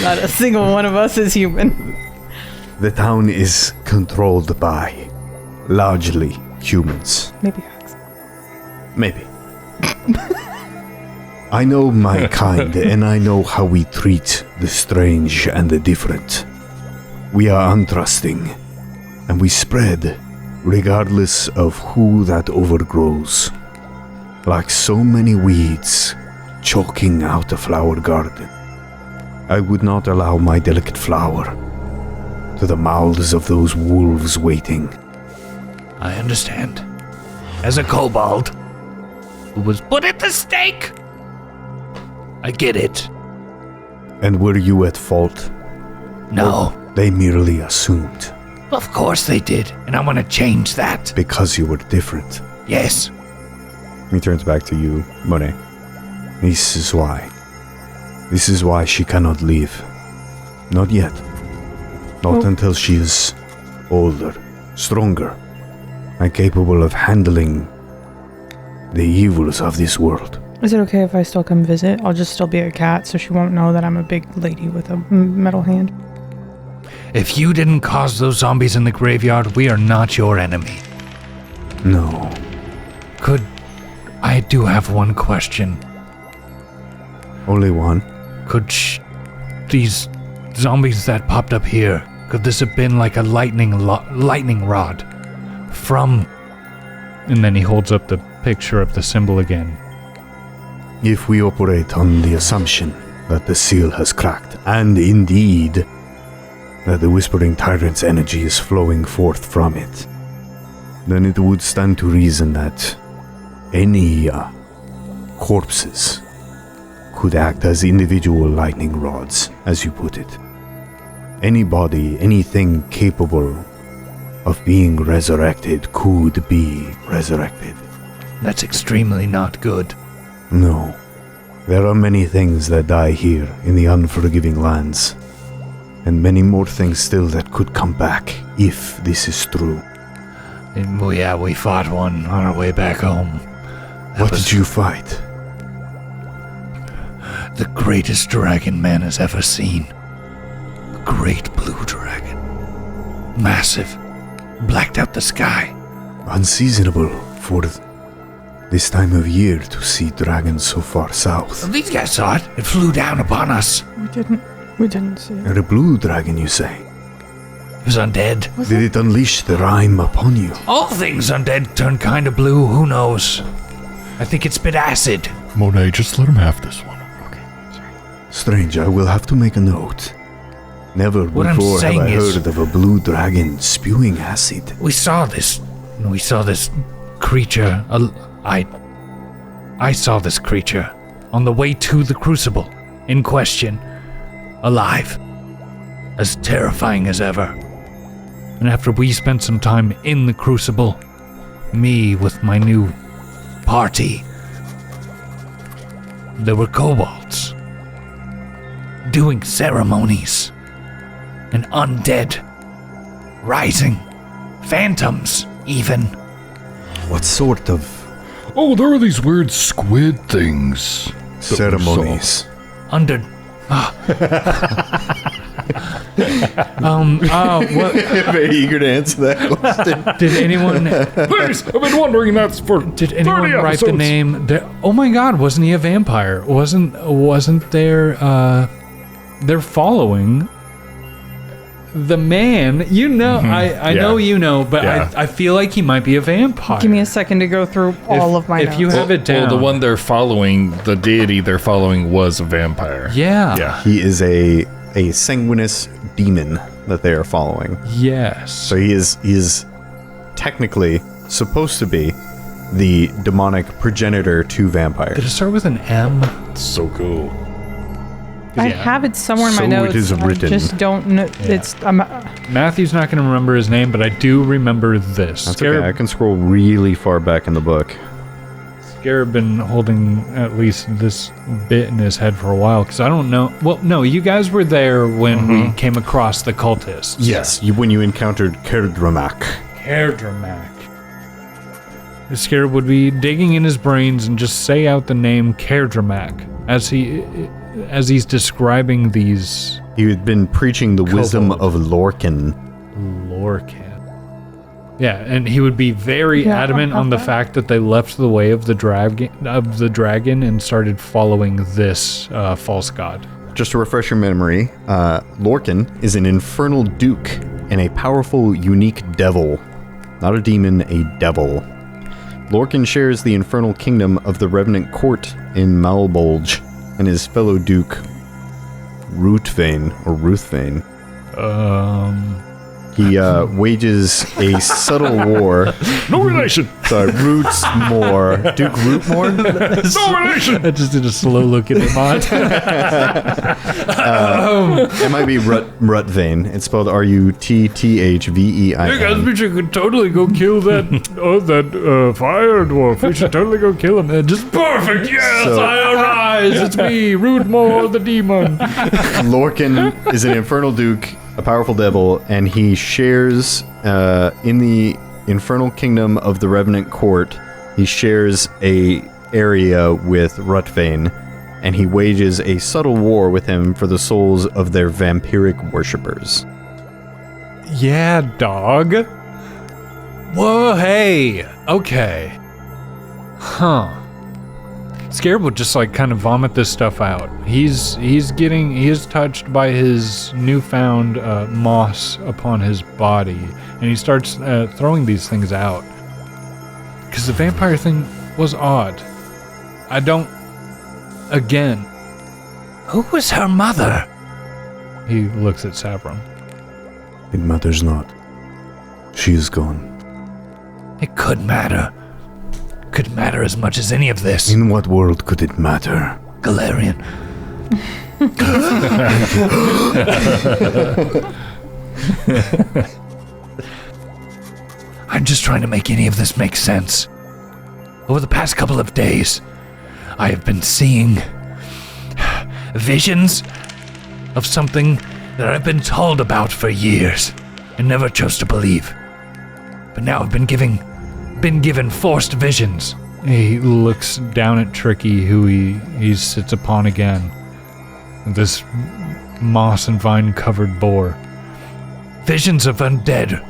Not a single one of us is human. The town is controlled by largely humans. Maybe Hax. Maybe. I know my kind, and I know how we treat the strange and the different. We are untrusting, and we spread regardless of who that overgrows. Like so many weeds choking out a flower garden. I would not allow my delicate flower to the mouths of those wolves waiting. I understand. As a kobold who was put at the stake, I get it. And were you at fault? No, They merely assumed, of course they did, and I want to change that. because you were different. Yes, He turns back to you, Monet. This is why. This is why she cannot leave. Not yet. Not until she is older stronger, and capable of handling the evils of this world. Is it okay if I still come visit? I'll just still be a cat, so she won't know that I'm a big lady with a metal hand. If you didn't cause those zombies in the graveyard, we are not your enemy. No. I do have one question. Only one? Could these zombies that popped up here, could this have been like a lightning rod from... And then he holds up the picture of the symbol again. If we operate on the assumption that the seal has cracked, and indeed that the Whispering Tyrant's energy is flowing forth from it, then it would stand to reason that any corpses could act as individual lightning rods, as you put it. Anybody, anything capable of being resurrected could be resurrected. That's extremely not good. No. There are many things that die here in the unforgiving lands, and many more things still that could come back if this is true. And we fought one on our way back home. What did you fight? The greatest dragon man has ever seen. A great blue dragon. Massive. Blacked out the sky. Unseasonable for this time of year to see dragons so far south. These guys saw it. It flew down upon us. We didn't see it. And a blue dragon, you say? It was undead. Did it unleash the rime upon you? All things undead turn kind of blue. Who knows? I think it spit acid. Monet, just let him have this one. Strange, I will have to make a note. Never What I'm before have saying I is- heard of a blue dragon spewing acid. We saw this creature. I saw this creature on the way to the crucible, in question, alive, as terrifying as ever. And after we spent some time in the crucible, me with my new party, there were kobolds doing ceremonies, and undead rising, phantoms even. What sort of Oh, there are these weird squid things. ceremonies? Under. What Very eager to answer that question. Did anyone Please, I've been wondering that for did anyone 30 write the episodes. name? Oh my God! Wasn't he a vampire? Wasn't there? They're following the man. You know, I Yeah. know you know, but Yeah. I feel like he might be a vampire. Give me a second to go through all of my if notes. you have it down. Well, the one they're following, the deity they're following was a vampire. Yeah. Yeah. He is a sanguineous demon that they are following. Yes. So he is technically supposed to be the demonic progenitor to vampires. Did it start with an M? So cool. I have it somewhere in my So notes. it is written. I just don't know. It's Matthew's not going to remember his name, but I do remember this. That's okay. I can scroll really far back in the book. Scarab been holding at least this bit in his head for a while, because I don't know. Well, no, you guys were there when we came across the cultists. Yes, when you encountered Kerdramak. Kerdramak. The Scarab would be digging in his brains and just say out the name Kerdramak as he's describing these He had been preaching the wisdom of Lorcan. Lorcan. Yeah, and he would be very adamant on the fact that they left the way of the dragon and started following this false god. Just to refresh your memory, Lorcan is an infernal duke and a powerful, unique devil. Not a demon, a devil. Lorcan shares the infernal kingdom of the Revenant Court in Malbolge and his fellow duke, Ruthvane. He wages a subtle war. No relation. Sorry, Rootmoore. Duke Rootmoore? No relation. I just did a slow look at Emad. It might be Rutvane. It's spelled R-U-T-T-H-V-E-I-N. Hey guys, we should could totally go kill that fire dwarf. We should totally go kill him. Just perfect. Yes, So- I arise. It's me, Rootmoore the demon. Lorcan is an infernal duke a powerful devil, and he shares in the infernal kingdom of the Revenant Court. He shares a area with Redmane, and he wages a subtle war with him for the souls of their vampiric worshippers. Yeah, dog. Whoa, hey. Okay. Huh. Scarab would just like kind of vomit this stuff out. He is touched by his newfound moss upon his body, and he starts throwing these things out. Because the vampire thing was odd. Again. Who was her mother? He looks at Savaram. It matters not. She is gone. It could matter. Could matter as much as any of this. In what world could it matter? Galarian. I'm just trying to make any of this make sense. Over the past couple of days, I have been seeing visions of something that I've been told about for years and never chose to believe. But now I've been given forced visions. He looks down at Tricky, who he sits upon again. This moss and vine covered boar. Visions of undead.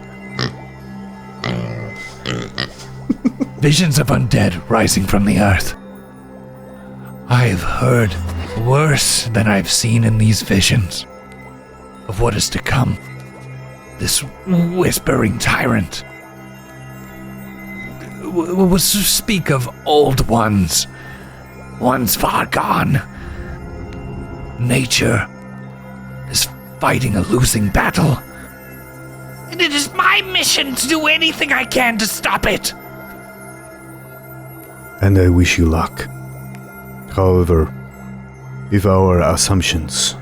Visions of undead rising from the earth. I've heard worse than I've seen in these visions of what is to come. This whispering tyrant was to speak of old ones far gone. Nature is fighting a losing battle, and it is my mission to do anything I can to stop it. And I wish you luck. However, if our assumptions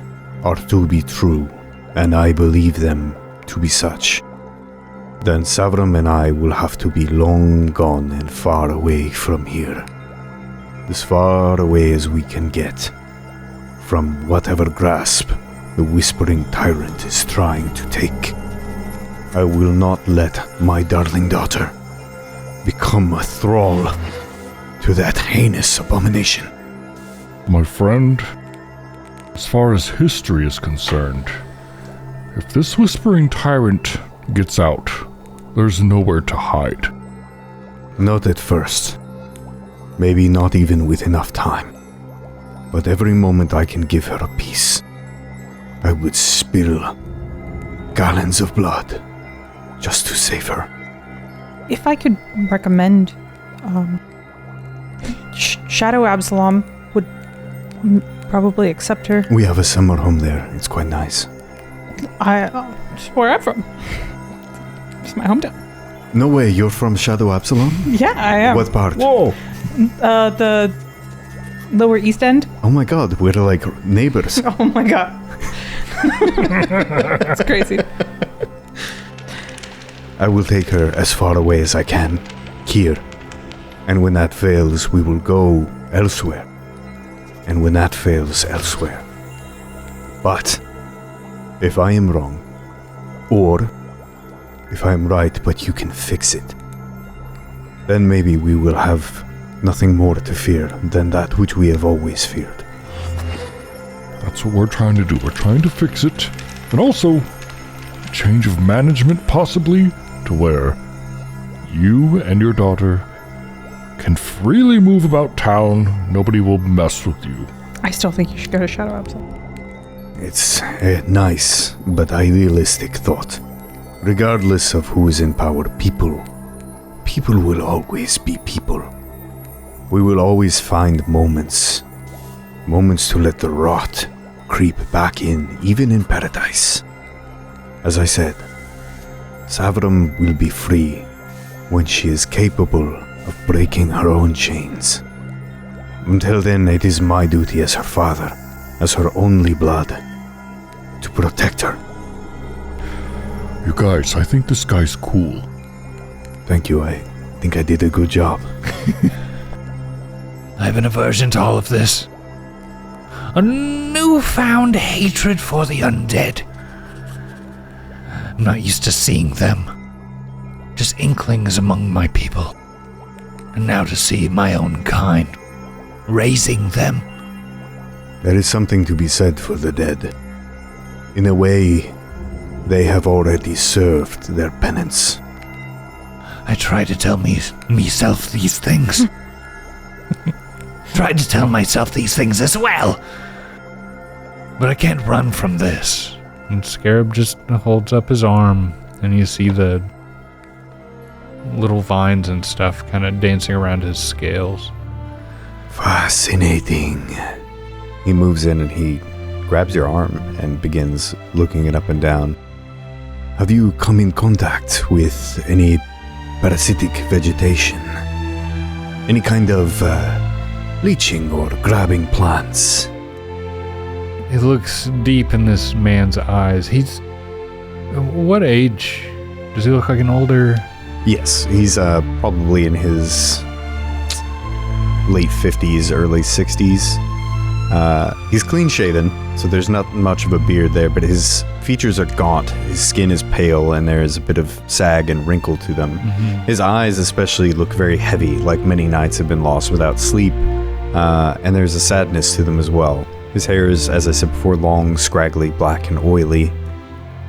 are to be true, and I believe them to be such, then Savaram and I will have to be long gone and far away from here. As far away as we can get from whatever grasp the Whispering Tyrant is trying to take. I will not let my darling daughter become a thrall to that heinous abomination. My friend, as far as history is concerned, if this Whispering Tyrant gets out, there's nowhere to hide. Not at first. Maybe not even with enough time. But every moment I can give her a piece, I would spill gallons of blood just to save her. If I could recommend, Shadow Absalom would probably accept her. We have a summer home there. It's quite nice. Just where I'm from. It's my hometown. No way, you're from Shadow Absalom? Yeah, I am. What part? Whoa! The Lower East End. Oh my god, we're like neighbors. Oh my god. It's crazy. I will take her as far away as I can, here. And when that fails, we will go elsewhere. And when that fails, elsewhere. But if I am wrong, or if I am right but you can fix it, then maybe we will have nothing more to fear than that which we have always feared. That's what we're trying to do. We're trying to fix it. And also, change of management possibly to where you and your daughter can freely move about town. Nobody will mess with you. I still think you should go to Shadow Absalom. It's a nice but idealistic thought. Regardless of who is in power, people will always be people. We will always find moments to let the rot creep back in, even in paradise. As I said, Savaram will be free when she is capable of breaking her own chains. Until then, it is my duty as her father, as her only blood, to protect her. You guys, I think this guy's cool. Thank you, I think I did a good job. I have an aversion to all of this. A newfound hatred for the undead. I'm not used to seeing them. Just inklings among my people. And now to see my own kind, raising them. There is something to be said for the dead. In a way, they have already served their penance. I try to tell myself these things. Try to tell myself these things as well. But I can't run from this. And Scarab just holds up his arm, and you see the little vines and stuff kind of dancing around his scales. Fascinating. He moves in and he grabs your arm and begins looking it up and down. Have you come in contact with any parasitic vegetation? Any kind of leeching or grabbing plants? He looks deep in this man's eyes. He's... What age? Does he look like an older... Yes, he's probably in his late 50s, early 60s. He's clean shaven, so there's not much of a beard there, but his features are gaunt. His skin is pale, and there is a bit of sag and wrinkle to them. Mm-hmm. His eyes especially look very heavy, like many nights have been lost without sleep, and there's a sadness to them as well. His hair is, as I said before, long, scraggly, black, and oily,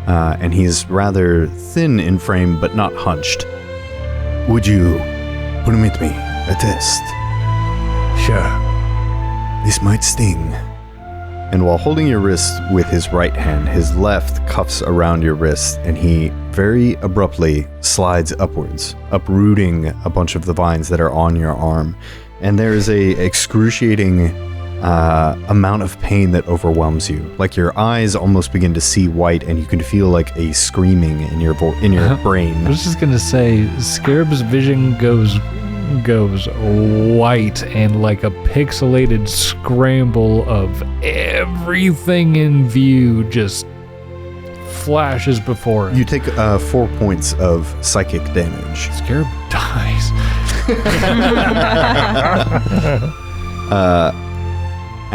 and he's rather thin in frame, but not hunched. Would you permit me a test? Sure. This might sting. And while holding your wrist with his right hand, his left cuffs around your wrist, and he very abruptly slides upwards, uprooting a bunch of the vines that are on your arm. And there is a excruciating amount of pain that overwhelms you. Like your eyes almost begin to see white, and you can feel like a screaming in your brain. I was just gonna say, Scarab's vision goes white, and like a pixelated scramble of everything in view just flashes before him. You take 4 points of psychic damage. Scarab dies.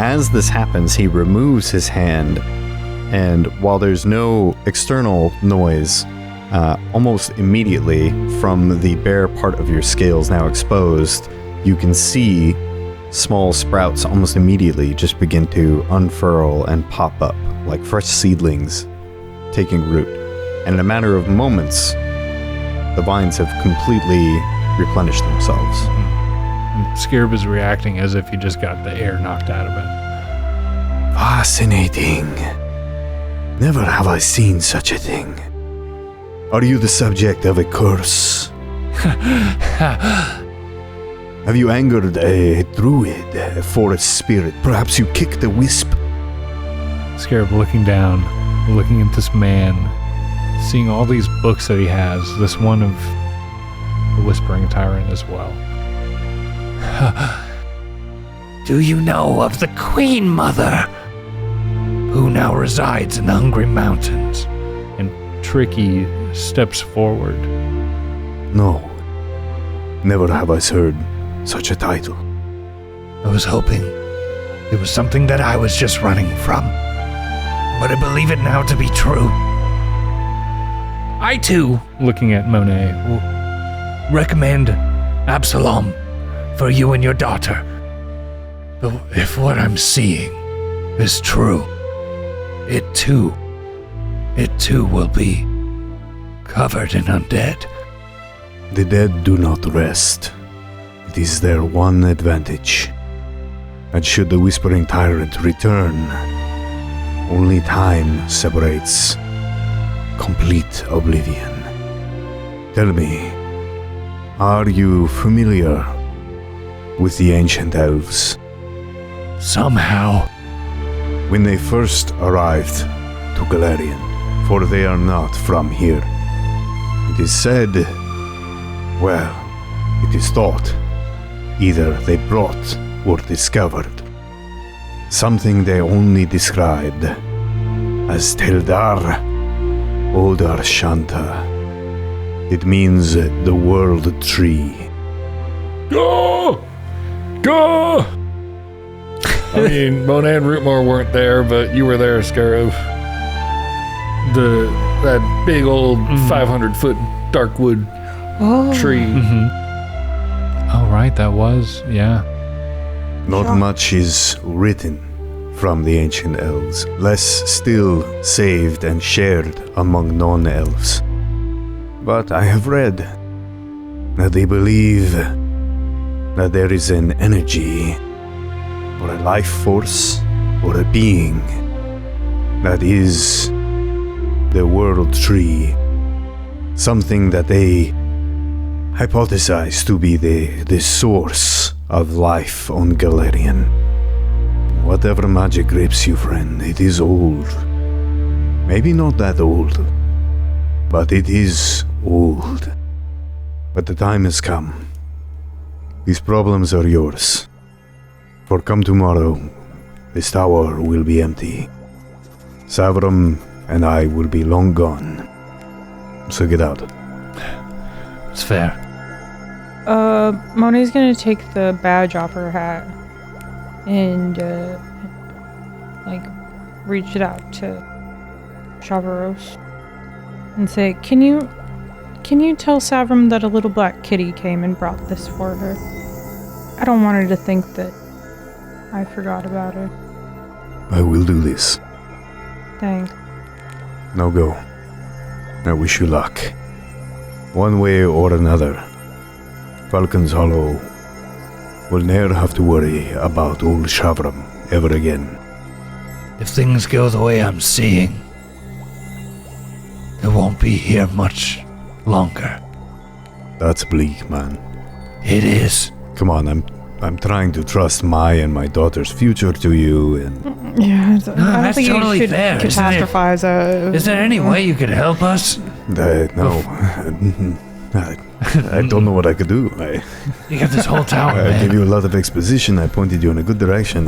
As this happens, he removes his hand, and while there's no external noise, almost immediately from the bare part of your scales now exposed, you can see small sprouts almost immediately just begin to unfurl and pop up like fresh seedlings taking root. And in a matter of moments, the vines have completely replenished themselves. Scarab is reacting as if he just got the air knocked out of him. Fascinating. Never have I seen such a thing. Are you the subject of a curse? Have you angered a druid, a forest spirit? Perhaps you kicked a wisp? Scarab looking down, looking at this man, seeing all these books that he has, this one of the Whispering Tyrant as well. Do you know of the Queen Mother, who now resides in the Hungry Mountains? And Tricky steps forward. No. Never have I heard such a title. I was hoping it was something that I was just running from, but I believe it now to be true. I too, Looking at Monet. recommend Absalom for you and your daughter. But if what I'm seeing is true, it too will be covered in undead. The dead do not rest. It is their one advantage. And should the Whispering Tyrant return, only time separates complete oblivion. Tell me, are you familiar with the ancient elves? Somehow, When they first arrived to Galarian, for they are not from here, it is said, well, it is thought, either they brought or discovered something they only described as Teldar Odar Shanta. It means the world tree. Go! Go! I mean, Monet and Rootmoore weren't there, but you were there, Scarab. that big old 500-foot darkwood tree. Oh, right, that was, yeah. Not much is written from the ancient elves, less still saved and shared among non-elves. But I have read that they believe that there is an energy, or a life force, or a being that is the world tree. Something that they hypothesize to be the source of life on Galarian. Whatever magic grips you, friend, it is old. Maybe not that old, but it is old. But the time has come. These problems are yours. For come tomorrow, this tower will be empty. Savaram and I will be long gone. So get out. It's fair. Monet's gonna take the badge off her hat and, reach it out to Shavaros and say, Can you tell Savaram that a little black kitty came and brought this for her? I don't want her to think that I forgot about her. I will do this. Thanks. Now go. I wish you luck. One way or another, Falcon's Hollow will ne'er have to worry about old Shavram ever again. If things go the way I'm seeing, it won't be here much longer. That's bleak, man. It is. Come on, I'm trying to trust my and my daughter's future to you, and Yeah, I don't that's think totally you should fair, isn't it? catastrophize. Is there any way you could help us? no, I don't know what I could do. You got this whole tower, I gave man. you a lot of exposition. I pointed you in a good direction.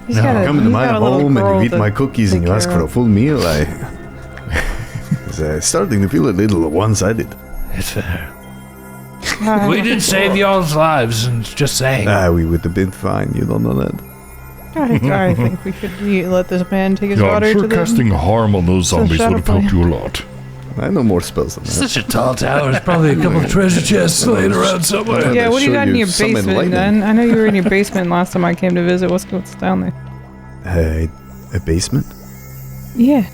He's got a- Come into he's my got a little home and girl you eat to my cookies and take you ask care for a of. full meal. It's starting to feel a little one-sided. It's fair. We did save y'all's lives, and just saying. We would have been fine. You don't know that. I think we should let this man take his Yeah, I'm daughter sure to the... casting harm on those zombies would have helped you a lot. I know more spells than that. Such a tall tower. There's probably a couple of treasure chests laying around somewhere. Yeah, what do you show got in you your summon basement? lightning. I know you were in your basement last time I came to visit. What's down there? A basement? Yeah.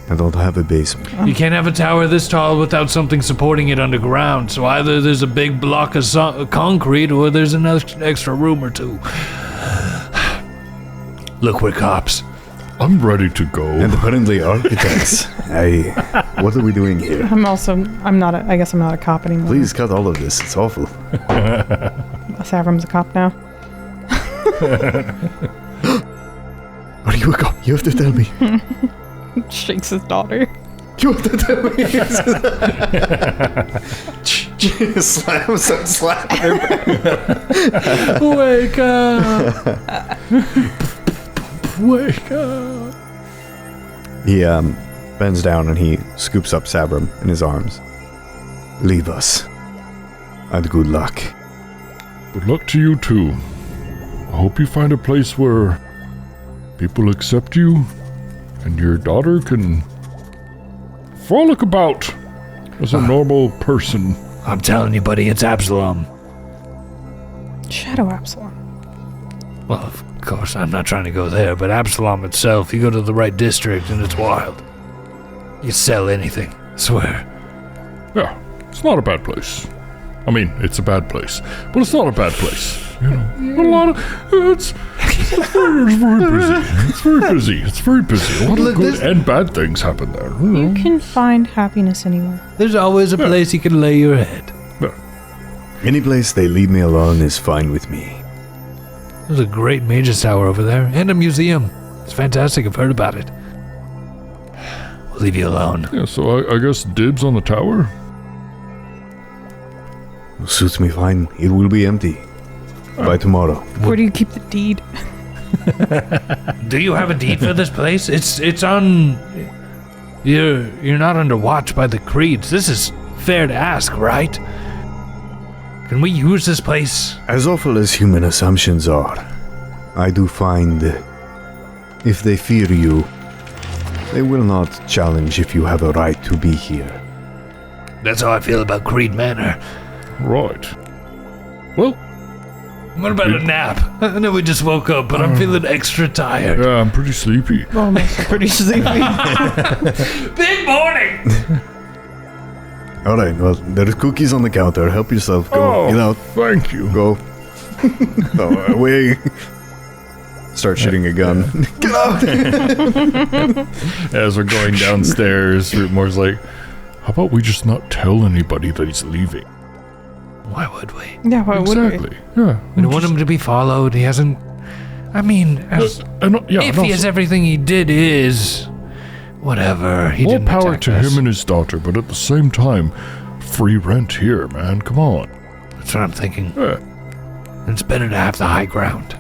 I don't have a basement. You can't have a tower this tall without something supporting it underground. So either there's a big block of concrete or there's an extra room or two. Look, we're cops. I'm ready to go. And apparently architects. What are we doing here? I guess I'm not a cop anymore. Please cut all of this. It's awful. Savram's a cop now. Are you a cop? You have to tell me. Shakes his daughter. You have to tell me. Slap him. Wake up! Wake up! He bends down and he scoops up Savaram in his arms. Leave us. And good luck. Good luck to you too. I hope you find a place where people accept you and your daughter can frolic about as a normal person. I'm telling you, buddy, it's Absalom. Shadow Absalom. Well, of course, I'm not trying to go there, but Absalom itself, you go to the right district and it's wild. You sell anything, I swear. Yeah, it's not a bad place. I mean, it's a bad place, but it's not a bad place. You know, a lot of it's very busy. It's very busy. It's very busy. A lot of good and bad things happen there. You can find happiness anywhere. There's always a place you can lay your head. Any place they leave me alone is fine with me. There's a great mage's tower over there, and a museum. It's fantastic, I've heard about it. We'll leave you alone. Yeah, so I guess dibs on the tower. Suits me fine. It will be empty. By tomorrow. Where do you keep the deed? Do you have a deed for this place? It's on... You're not under watch by the creeds. This is fair to ask, right? Can we use this place? As awful as human assumptions are, I do find if they fear you, They will not challenge if you have a right to be here. That's how I feel about Creed Manor. Right. Well, What about a nap? I know we just woke up, but I'm feeling extra tired. yeah, I'm pretty sleepy. Pretty sleepy. Big morning! All right, well, there's cookies on the counter. Help yourself. Go, get out. Thank you. Go. Away. Start shooting a gun. Get out! As we're going downstairs, Rootmoore's like, how about we just not tell anybody that he's leaving? Why would we? Yeah, why would we? Exactly. Yeah. We don't want him to be followed. He hasn't. I mean, if he has everything he did is. Whatever. He More didn't power attack to us. him and his daughter, but at the same time, free rent here, man. Come on. That's what I'm thinking. Yeah. It's better to have the high ground.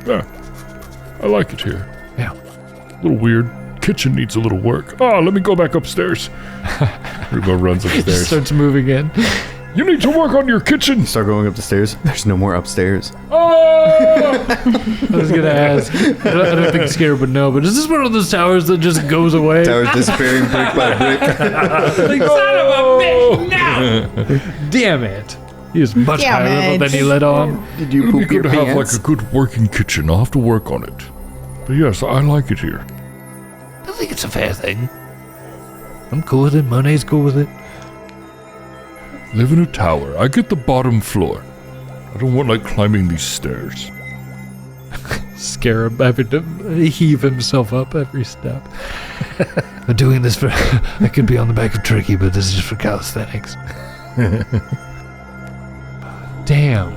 Yeah. I like it here. Yeah. A little weird. Kitchen needs a little work. Oh, let me go back upstairs. Rubo runs upstairs. Starts moving in. You need to work on your kitchen. Start going up the stairs. There's no more upstairs. Oh! I was gonna ask. I don't think Scarab would know, but is this one of those towers that just goes away? Towers disappearing brick by brick. Like, son of a bitch! No! Damn it! He was much higher level than he let on. Did you It'd be poop your good to have pants? like a good working kitchen. I'll have to work on it. But yes, I like it here. I think it's a fair thing. I'm cool with it. Monet's cool with it. Live in a tower. I get the bottom floor. I don't want like climbing these stairs. Scarab having to heave himself up every step. I'm doing this for. I could be on the back of Tricky, but this is for calisthenics. Damn.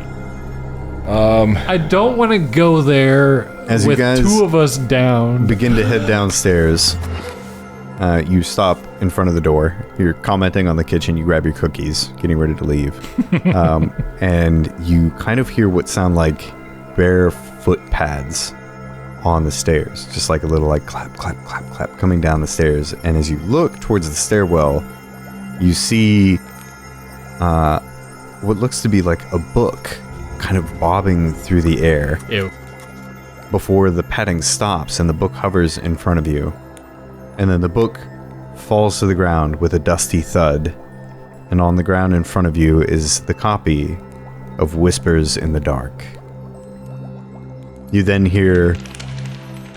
I don't want to go there As you with guys two of us down. Begin to head downstairs. You stop in front of the door. You're commenting on the kitchen. You grab your cookies, getting ready to leave. And you kind of hear what sound like bare foot pads on the stairs. Just like a little like clap, clap, clap, clap coming down the stairs. And as you look towards the stairwell, you see what looks to be like a book kind of bobbing through the air. Ew. Before the padding stops and the book hovers in front of you. And then the book falls to the ground with a dusty thud. And on the ground in front of you is the copy of Whispers in the Dark. You then hear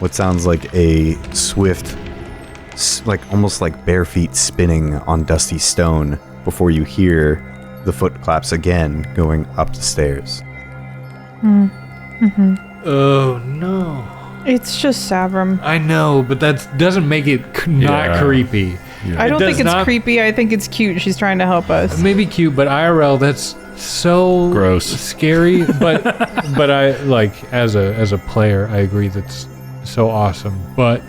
what sounds like a swift, like almost like bare feet spinning on dusty stone before you hear the footclaps again going up the stairs. Oh no. It's just Savaram. I know, but that doesn't make it not Yeah. creepy. I don't does think it's not- creepy. I think it's cute. She's trying to help us. Maybe cute, but IRL, that's so Gross. scary. But I like as a player, I agree that's so awesome. But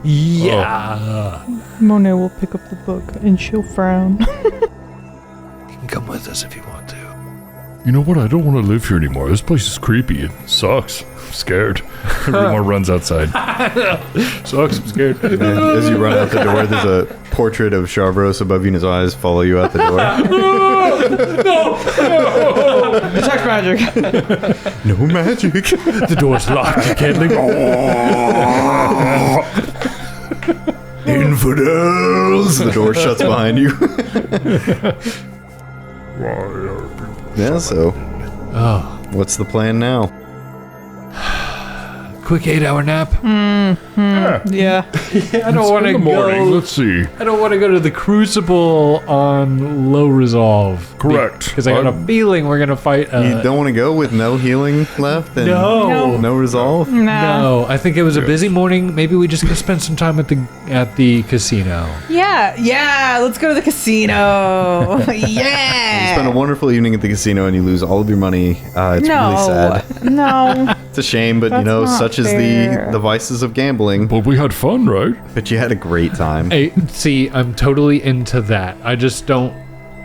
yeah. Monet will pick up the book and she'll frown. You can come with us if you want to. You know what? I don't want to live here anymore. This place is creepy. It sucks. I'm scared. Rootmoore runs outside. Sucks. I'm scared. And as you run out the door, there's a portrait of Shavaros above you and his eyes follow you out the door. Detect magic. No magic. The door's locked. You can't leave. Infidels! The door shuts behind you. Yeah, so. Oh, What's the plan now? Quick 8-hour nap. Yeah. I don't want to In the morning, go. let's see. I don't want to go to the Crucible on low resolve. Correct. Because I got a feeling we're gonna fight. You don't want to go with no healing left and No. no resolve? No, I think it was a busy morning. Maybe we just gonna spend some time at the casino. Yeah. Let's go to the casino. Yeah. Spend a wonderful evening at the casino and you lose all of your money. It's really sad. No. It's a shame, but you That's know, not such is fair. the vices of gambling. But we had fun, right? But you had a great time. Hey, see, I'm totally into that. I just don't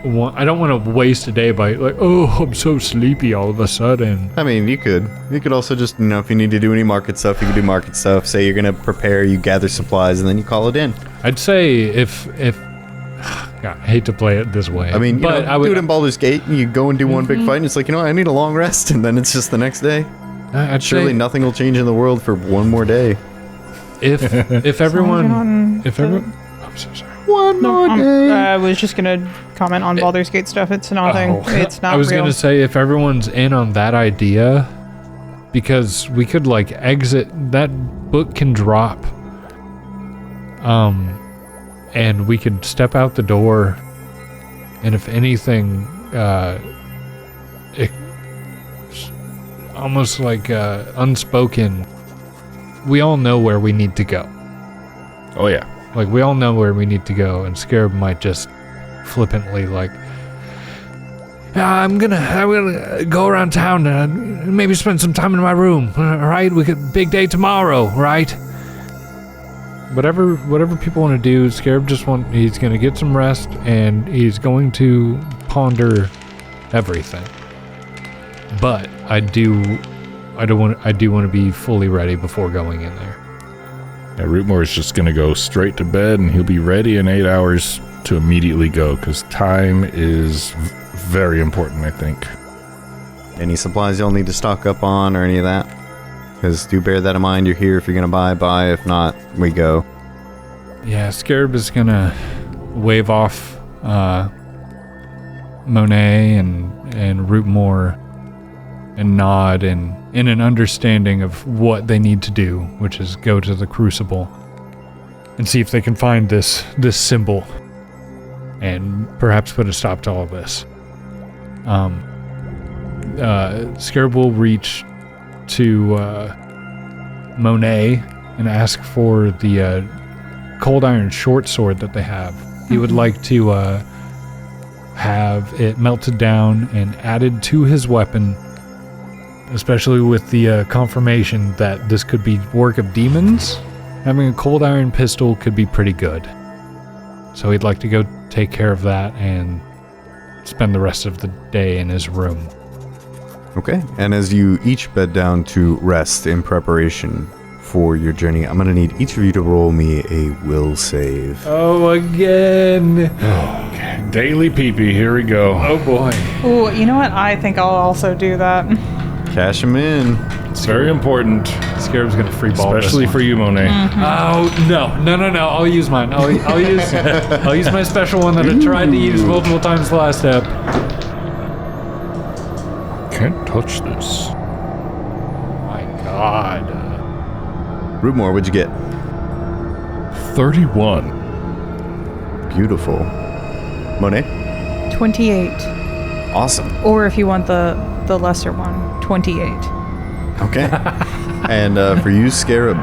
want. I don't want to waste a day by like, oh, I'm so sleepy all of a sudden. I mean, you could also just, if you need to do any market stuff, you could do market stuff. Say you're gonna prepare, you gather supplies, and then you call it in. I'd say if God, I hate to play it this way. I mean, but I would. do it in Baldur's Gate, and you go and do one big fight, and it's like, I need a long rest, and then it's just the next day. I'd Surely say, nothing will change in the world for one more day. if everyone, I'm so sorry. I was just gonna comment on Baldur's Gate stuff. It's nothing. It's not. I was real. gonna say if everyone's in on that idea, because we could like exit. That book can drop. And we could step out the door, and if anything, almost like unspoken, we all know where we need to go. Oh yeah. Like we all know where we need to go, and Scarab might just flippantly like, I'm gonna go around town and maybe spend some time in my room. All right, we could big day tomorrow, right? Whatever people want to do, Scarab he's going to get some rest, and he's going to ponder everything. But I do want to be fully ready before going in there. Yeah, Rootmoore is just going to go straight to bed, and he'll be ready in 8 hours to immediately go, because time is very important, I think. Any supplies you'll need to stock up on or any of that? Because do bear that in mind. You're here. If you're going to buy. If not, we go. Yeah, Scarab is going to wave off Monet and Rootmoore and nod in an understanding of what they need to do, which is go to the Crucible and see if they can find this symbol and perhaps put a stop to all this. Scarab will reach to Monet and ask for the cold iron short sword that they have. He would like to have it melted down and added to his weapon, especially with the confirmation that this could be work of demons. Having a cold iron pistol could be pretty good. So he'd like to go take care of that and spend the rest of the day in his room. Okay, and as you each bed down to rest in preparation for your journey, I'm going to need each of you to roll me a will save. Oh, again. Okay. Daily pee-pee, here we go. Oh, boy. Ooh, you know what? I think I'll also do that. Cash them in. It's very important, Scarab's going to free ball especially this for you, Monet. Oh, no. I'll use mine. I'll use my special one that I tried to use multiple times the last step. Can't touch this. My God. Rootmoore, what'd you get? 31. Beautiful. Monet? 28. Awesome. Or if you want the lesser one, 28. Okay. And for you, Scarab,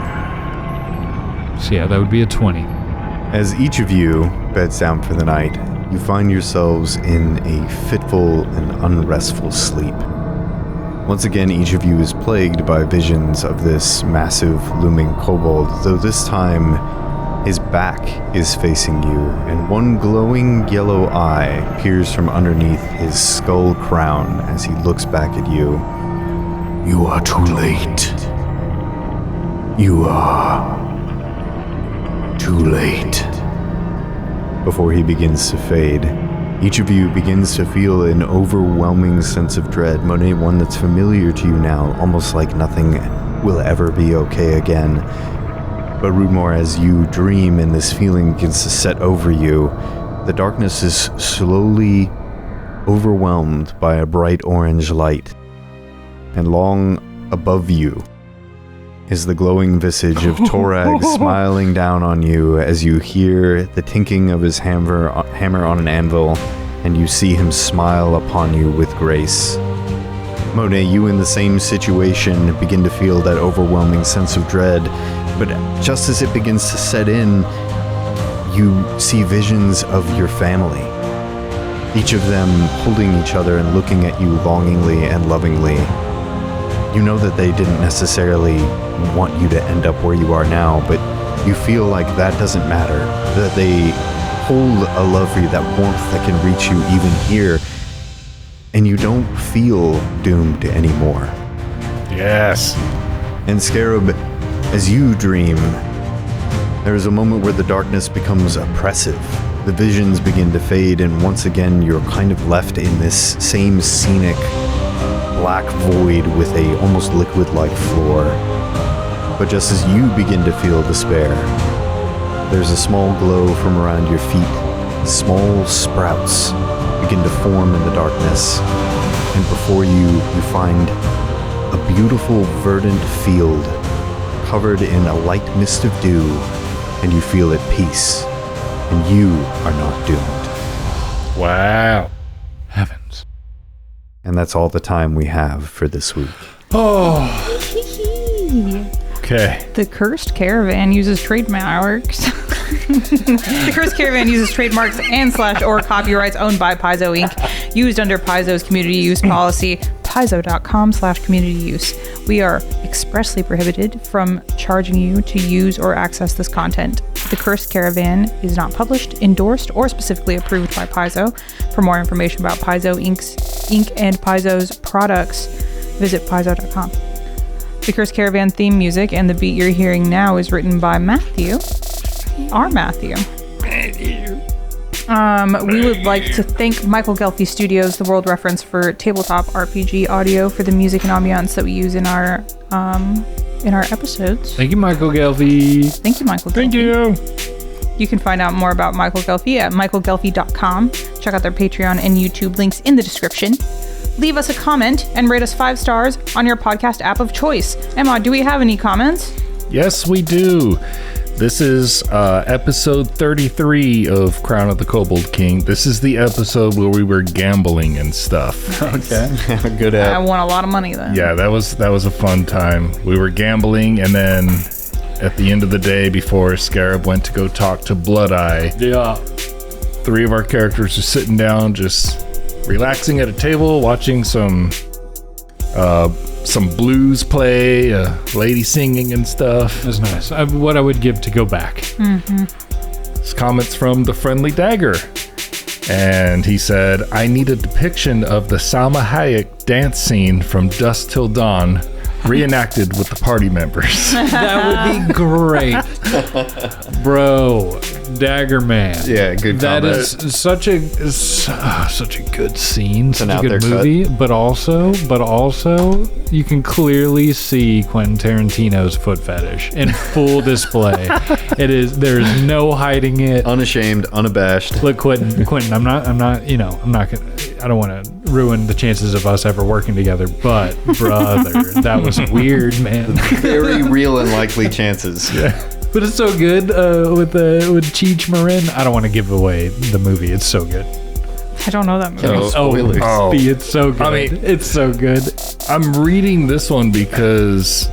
So yeah, that would be a 20. as each of you beds down for the night, you find yourselves in a fitful and unrestful sleep. Once again, each of you is plagued by visions of this massive looming kobold, though this time his back is facing you, and one glowing yellow eye peers from underneath his skull crown as he looks back at you. You are too late. You are too late. Before he begins to fade, each of you begins to feel an overwhelming sense of dread. Monet, one that's familiar to you now, almost like nothing will ever be okay again. But Rootmoore, as you dream and this feeling begins to set over you, the darkness is slowly overwhelmed by a bright orange light. And long above you is the glowing visage of Torag smiling down on you as you hear the tinking of his hammer on an anvil, and you see him smile upon you with grace. Monet, you in the same situation begin to feel that overwhelming sense of dread, but just as it begins to set in, you see visions of your family. Each of them holding each other and looking at you longingly and lovingly. You know that they didn't necessarily want you to end up where you are now, but you feel like that doesn't matter, that they hold a love for you, that warmth that can reach you even here, and you don't feel doomed anymore. Yes. And Scarab, as you dream, there is a moment where the darkness becomes oppressive. The visions begin to fade, and once again you're kind of left in this same scenic black void with a almost liquid-like floor. But just as you begin to feel despair, there's a small glow from around your feet. Small sprouts begin to form in the darkness. And before you find a beautiful verdant field covered in a light mist of dew, and you feel at peace, and you are not doomed. Wow. Heavens. And that's all the time we have for this week. Oh. Okay. The Cursed Caravan uses trademarks. The Cursed Caravan uses trademarks and/or copyrights owned by Paizo Inc. used under Paizo's community use policy, paizo.com/community use. We are expressly prohibited from charging you to use or access this content. The Cursed Caravan is not published, endorsed, or specifically approved by Paizo. For more information about Paizo Inc. and Paizo's products, visit paizo.com. The Cursed Caravan theme music and the beat you're hearing now is written by Matthew. Our Matthew. We would like to thank Michael Gelfi Studios, the world reference for tabletop RPG audio, for the music and ambiance that we use in our episodes. Thank you, Michael Gelfi. Thank you, Michael Gelfi. Thank you. You can find out more about Michael Gelfi at michaelgelfi.com. Check out their Patreon and YouTube links in the description. Leave us a comment and rate us 5 stars on your podcast app of choice. Emad, do we have any comments? Yes, we do. This is episode 33 of Crown of the Kobold King. This is the episode where we were gambling and stuff. Okay. Good I app. won a lot of money then. Yeah, that was a fun time. We were gambling, and then at the end of the day, before Scarab went to go talk to Blood Eye, Yeah. 3 of our characters are sitting down, just relaxing at a table, watching some blues play, a lady singing and stuff. That's nice. What I would give to go back. It's comments from the Friendly Dagger. And he said, I need a depiction of the Salma Hayek dance scene from Dusk Till Dawn reenacted with the party members. That would be great. Bro, Dagger Man. Yeah, good That comment. is such a good scene, such an a good out there movie, but also you can clearly see Quentin Tarantino's foot fetish in full display. There's no hiding it. Unashamed, unabashed. Look, Quentin, I'm not gonna, I don't want to ruin the chances of us ever working together, but brother, that was weird, man. Very real and likely chances. But it's so good with Cheech Marin. I don't want to give away the movie. It's so good. I don't know that movie. Oh, spoilers. Oh. It's so good. I mean, it's so good. I'm reading this one because,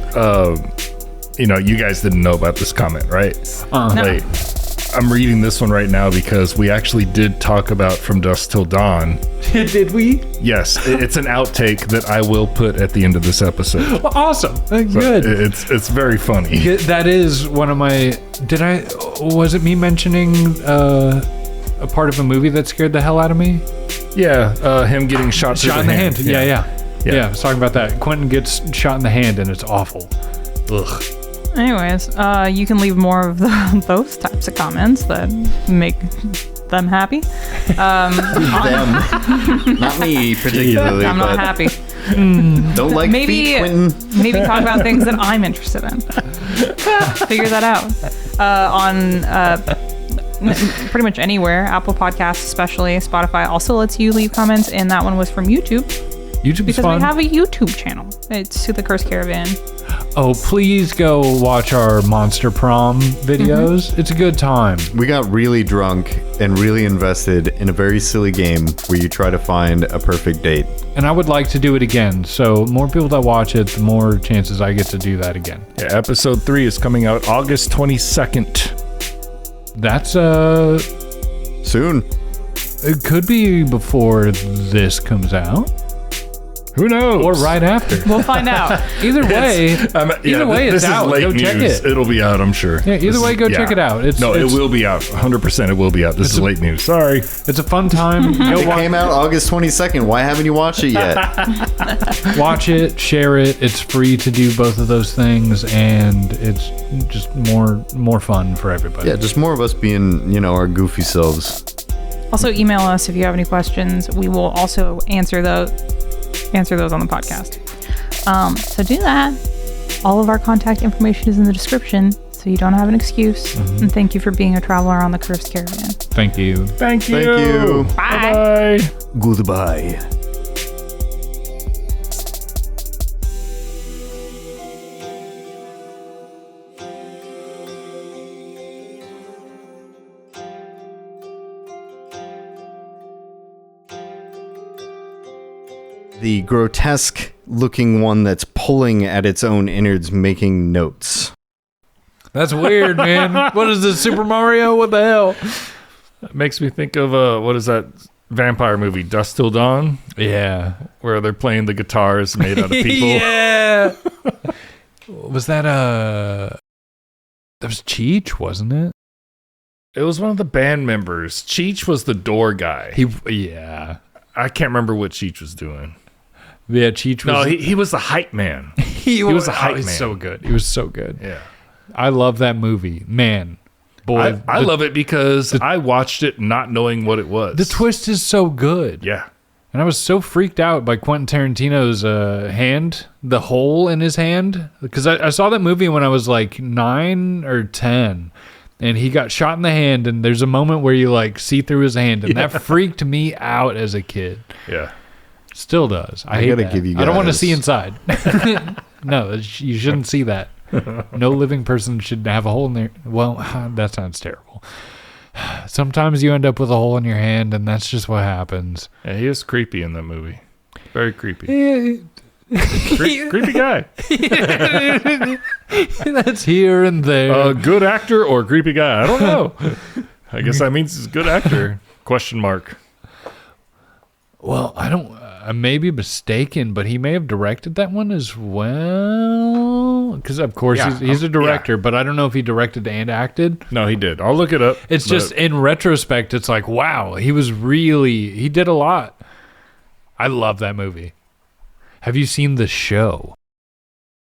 you guys didn't know about this comment, right? No. Like, I'm reading this one right now because we actually did talk about From Dusk Till Dawn. Did we? Yes, it's an outtake that I will put at the end of this episode. Well, awesome. So Good. It's very funny. That is one of my. Was it me mentioning a part of a movie that scared the hell out of me? Yeah, him getting shot through Shot the in the hand. hand. Yeah, I was talking about that. Quentin gets shot in the hand and it's awful. Ugh. Anyways, you can leave more of those types of comments that make them happy. Them. Not me particularly, I'm not but happy. don't like Maybe feet, Quentin. maybe talk about things that I'm interested in. Figure that out on pretty much anywhere. Apple Podcasts, especially Spotify, also lets you leave comments, and that one was from YouTube YouTube's because fun. we have a YouTube channel. It's The Cursed Caravan. Oh, please go watch our Monster Prom videos. It's a good time. We got really drunk and really invested in a very silly game where you try to find a perfect date. And I would like to do it again. So more people that watch it, the more chances I get to do that again. Yeah, episode 3 is coming out August 22nd. That's Soon. it could be before this comes out Who knows? or right after. We'll find out. Either way, either way, it's this out. Is late Go news. check it. It'll be out, I'm sure. Yeah, either way, go check it out. It will be out. 100% it will be out. This is late news. Sorry. It's a fun time. Go It came out August 22nd. Why haven't you watched it yet? watch it, share it. It's free to do both of those things, and it's just more fun for everybody. Yeah, just more of us being, our goofy selves. Also, email us if you have any questions. We will also answer those on the podcast. So do that. All of our contact information is in the description, so you don't have an excuse. And thank you for being a traveler on the Cursed Caravan. Thank you. Thank you. Thank you. Bye. Bye. Goodbye. The grotesque looking one that's pulling at its own innards, making notes. That's weird, man. What is this, Super Mario? What the hell? It makes me think of what is that vampire movie, Dusk Till Dawn, Yeah. where they're playing the guitars made out of people. Yeah. Was that that was Cheech, wasn't it? It was one of the band members. Cheech was the door guy. Yeah. I can't remember what Cheech was doing. Yeah, Cheech was. No, he was the hype man. he was a hype he's man. so good. He was so good. Yeah. I love that movie. Man. Boy. I love it because I watched it not knowing what it was. The twist is so good. Yeah. And I was so freaked out by Quentin Tarantino's hand, the hole in his hand. Because I saw that movie when I was like 9 or 10. And he got shot in the hand. And there's a moment where you like see through his hand. And that freaked me out as a kid. Yeah. Still does. I hate gotta that. give you I don't want to guys- see inside. No, you shouldn't see that. No living person should have a hole in their... Well, that sounds terrible. Sometimes you end up with a hole in your hand, and that's just what happens. Yeah, he is creepy in that movie. Very creepy. Yeah, Creepy guy. that's here and there. Good actor or creepy guy? I don't know. I guess that means he's a good actor. Question mark. Well, I may be mistaken, but he may have directed that one as well. Because, of course, Yeah, he's a director, but I don't know if he directed and acted. No, he did. I'll look it up. It's just, in retrospect, it's like, wow, he did a lot. I love that movie. Have you seen The Show?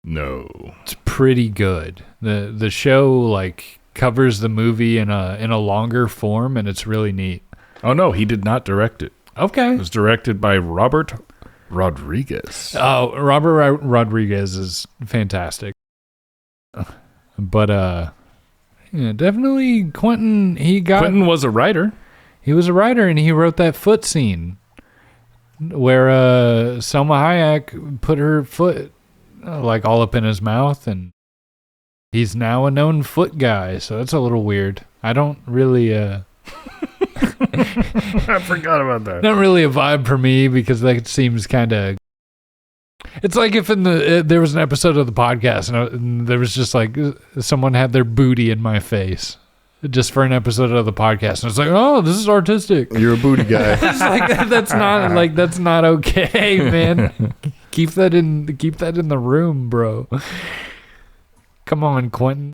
No. It's pretty good. The show, like, covers the movie in a longer form, and it's really neat. Oh, no, he did not direct it. Okay. It was directed by Robert Rodriguez. Oh, Robert Rodriguez is fantastic. But yeah, definitely Quentin. Quentin was a writer. He was a writer, and he wrote that foot scene where Selma Hayek put her foot like all up in his mouth, and he's now a known foot guy. So that's a little weird. I don't really. I forgot about that. Not really a vibe for me because that seems kind of. It's like if there was an episode of the podcast and there was just like someone had their booty in my face just for an episode of the podcast, and it's like, oh, this is artistic. You're a booty guy. It's like that's not okay, man. Keep that in the room, bro. Come on, Quentin.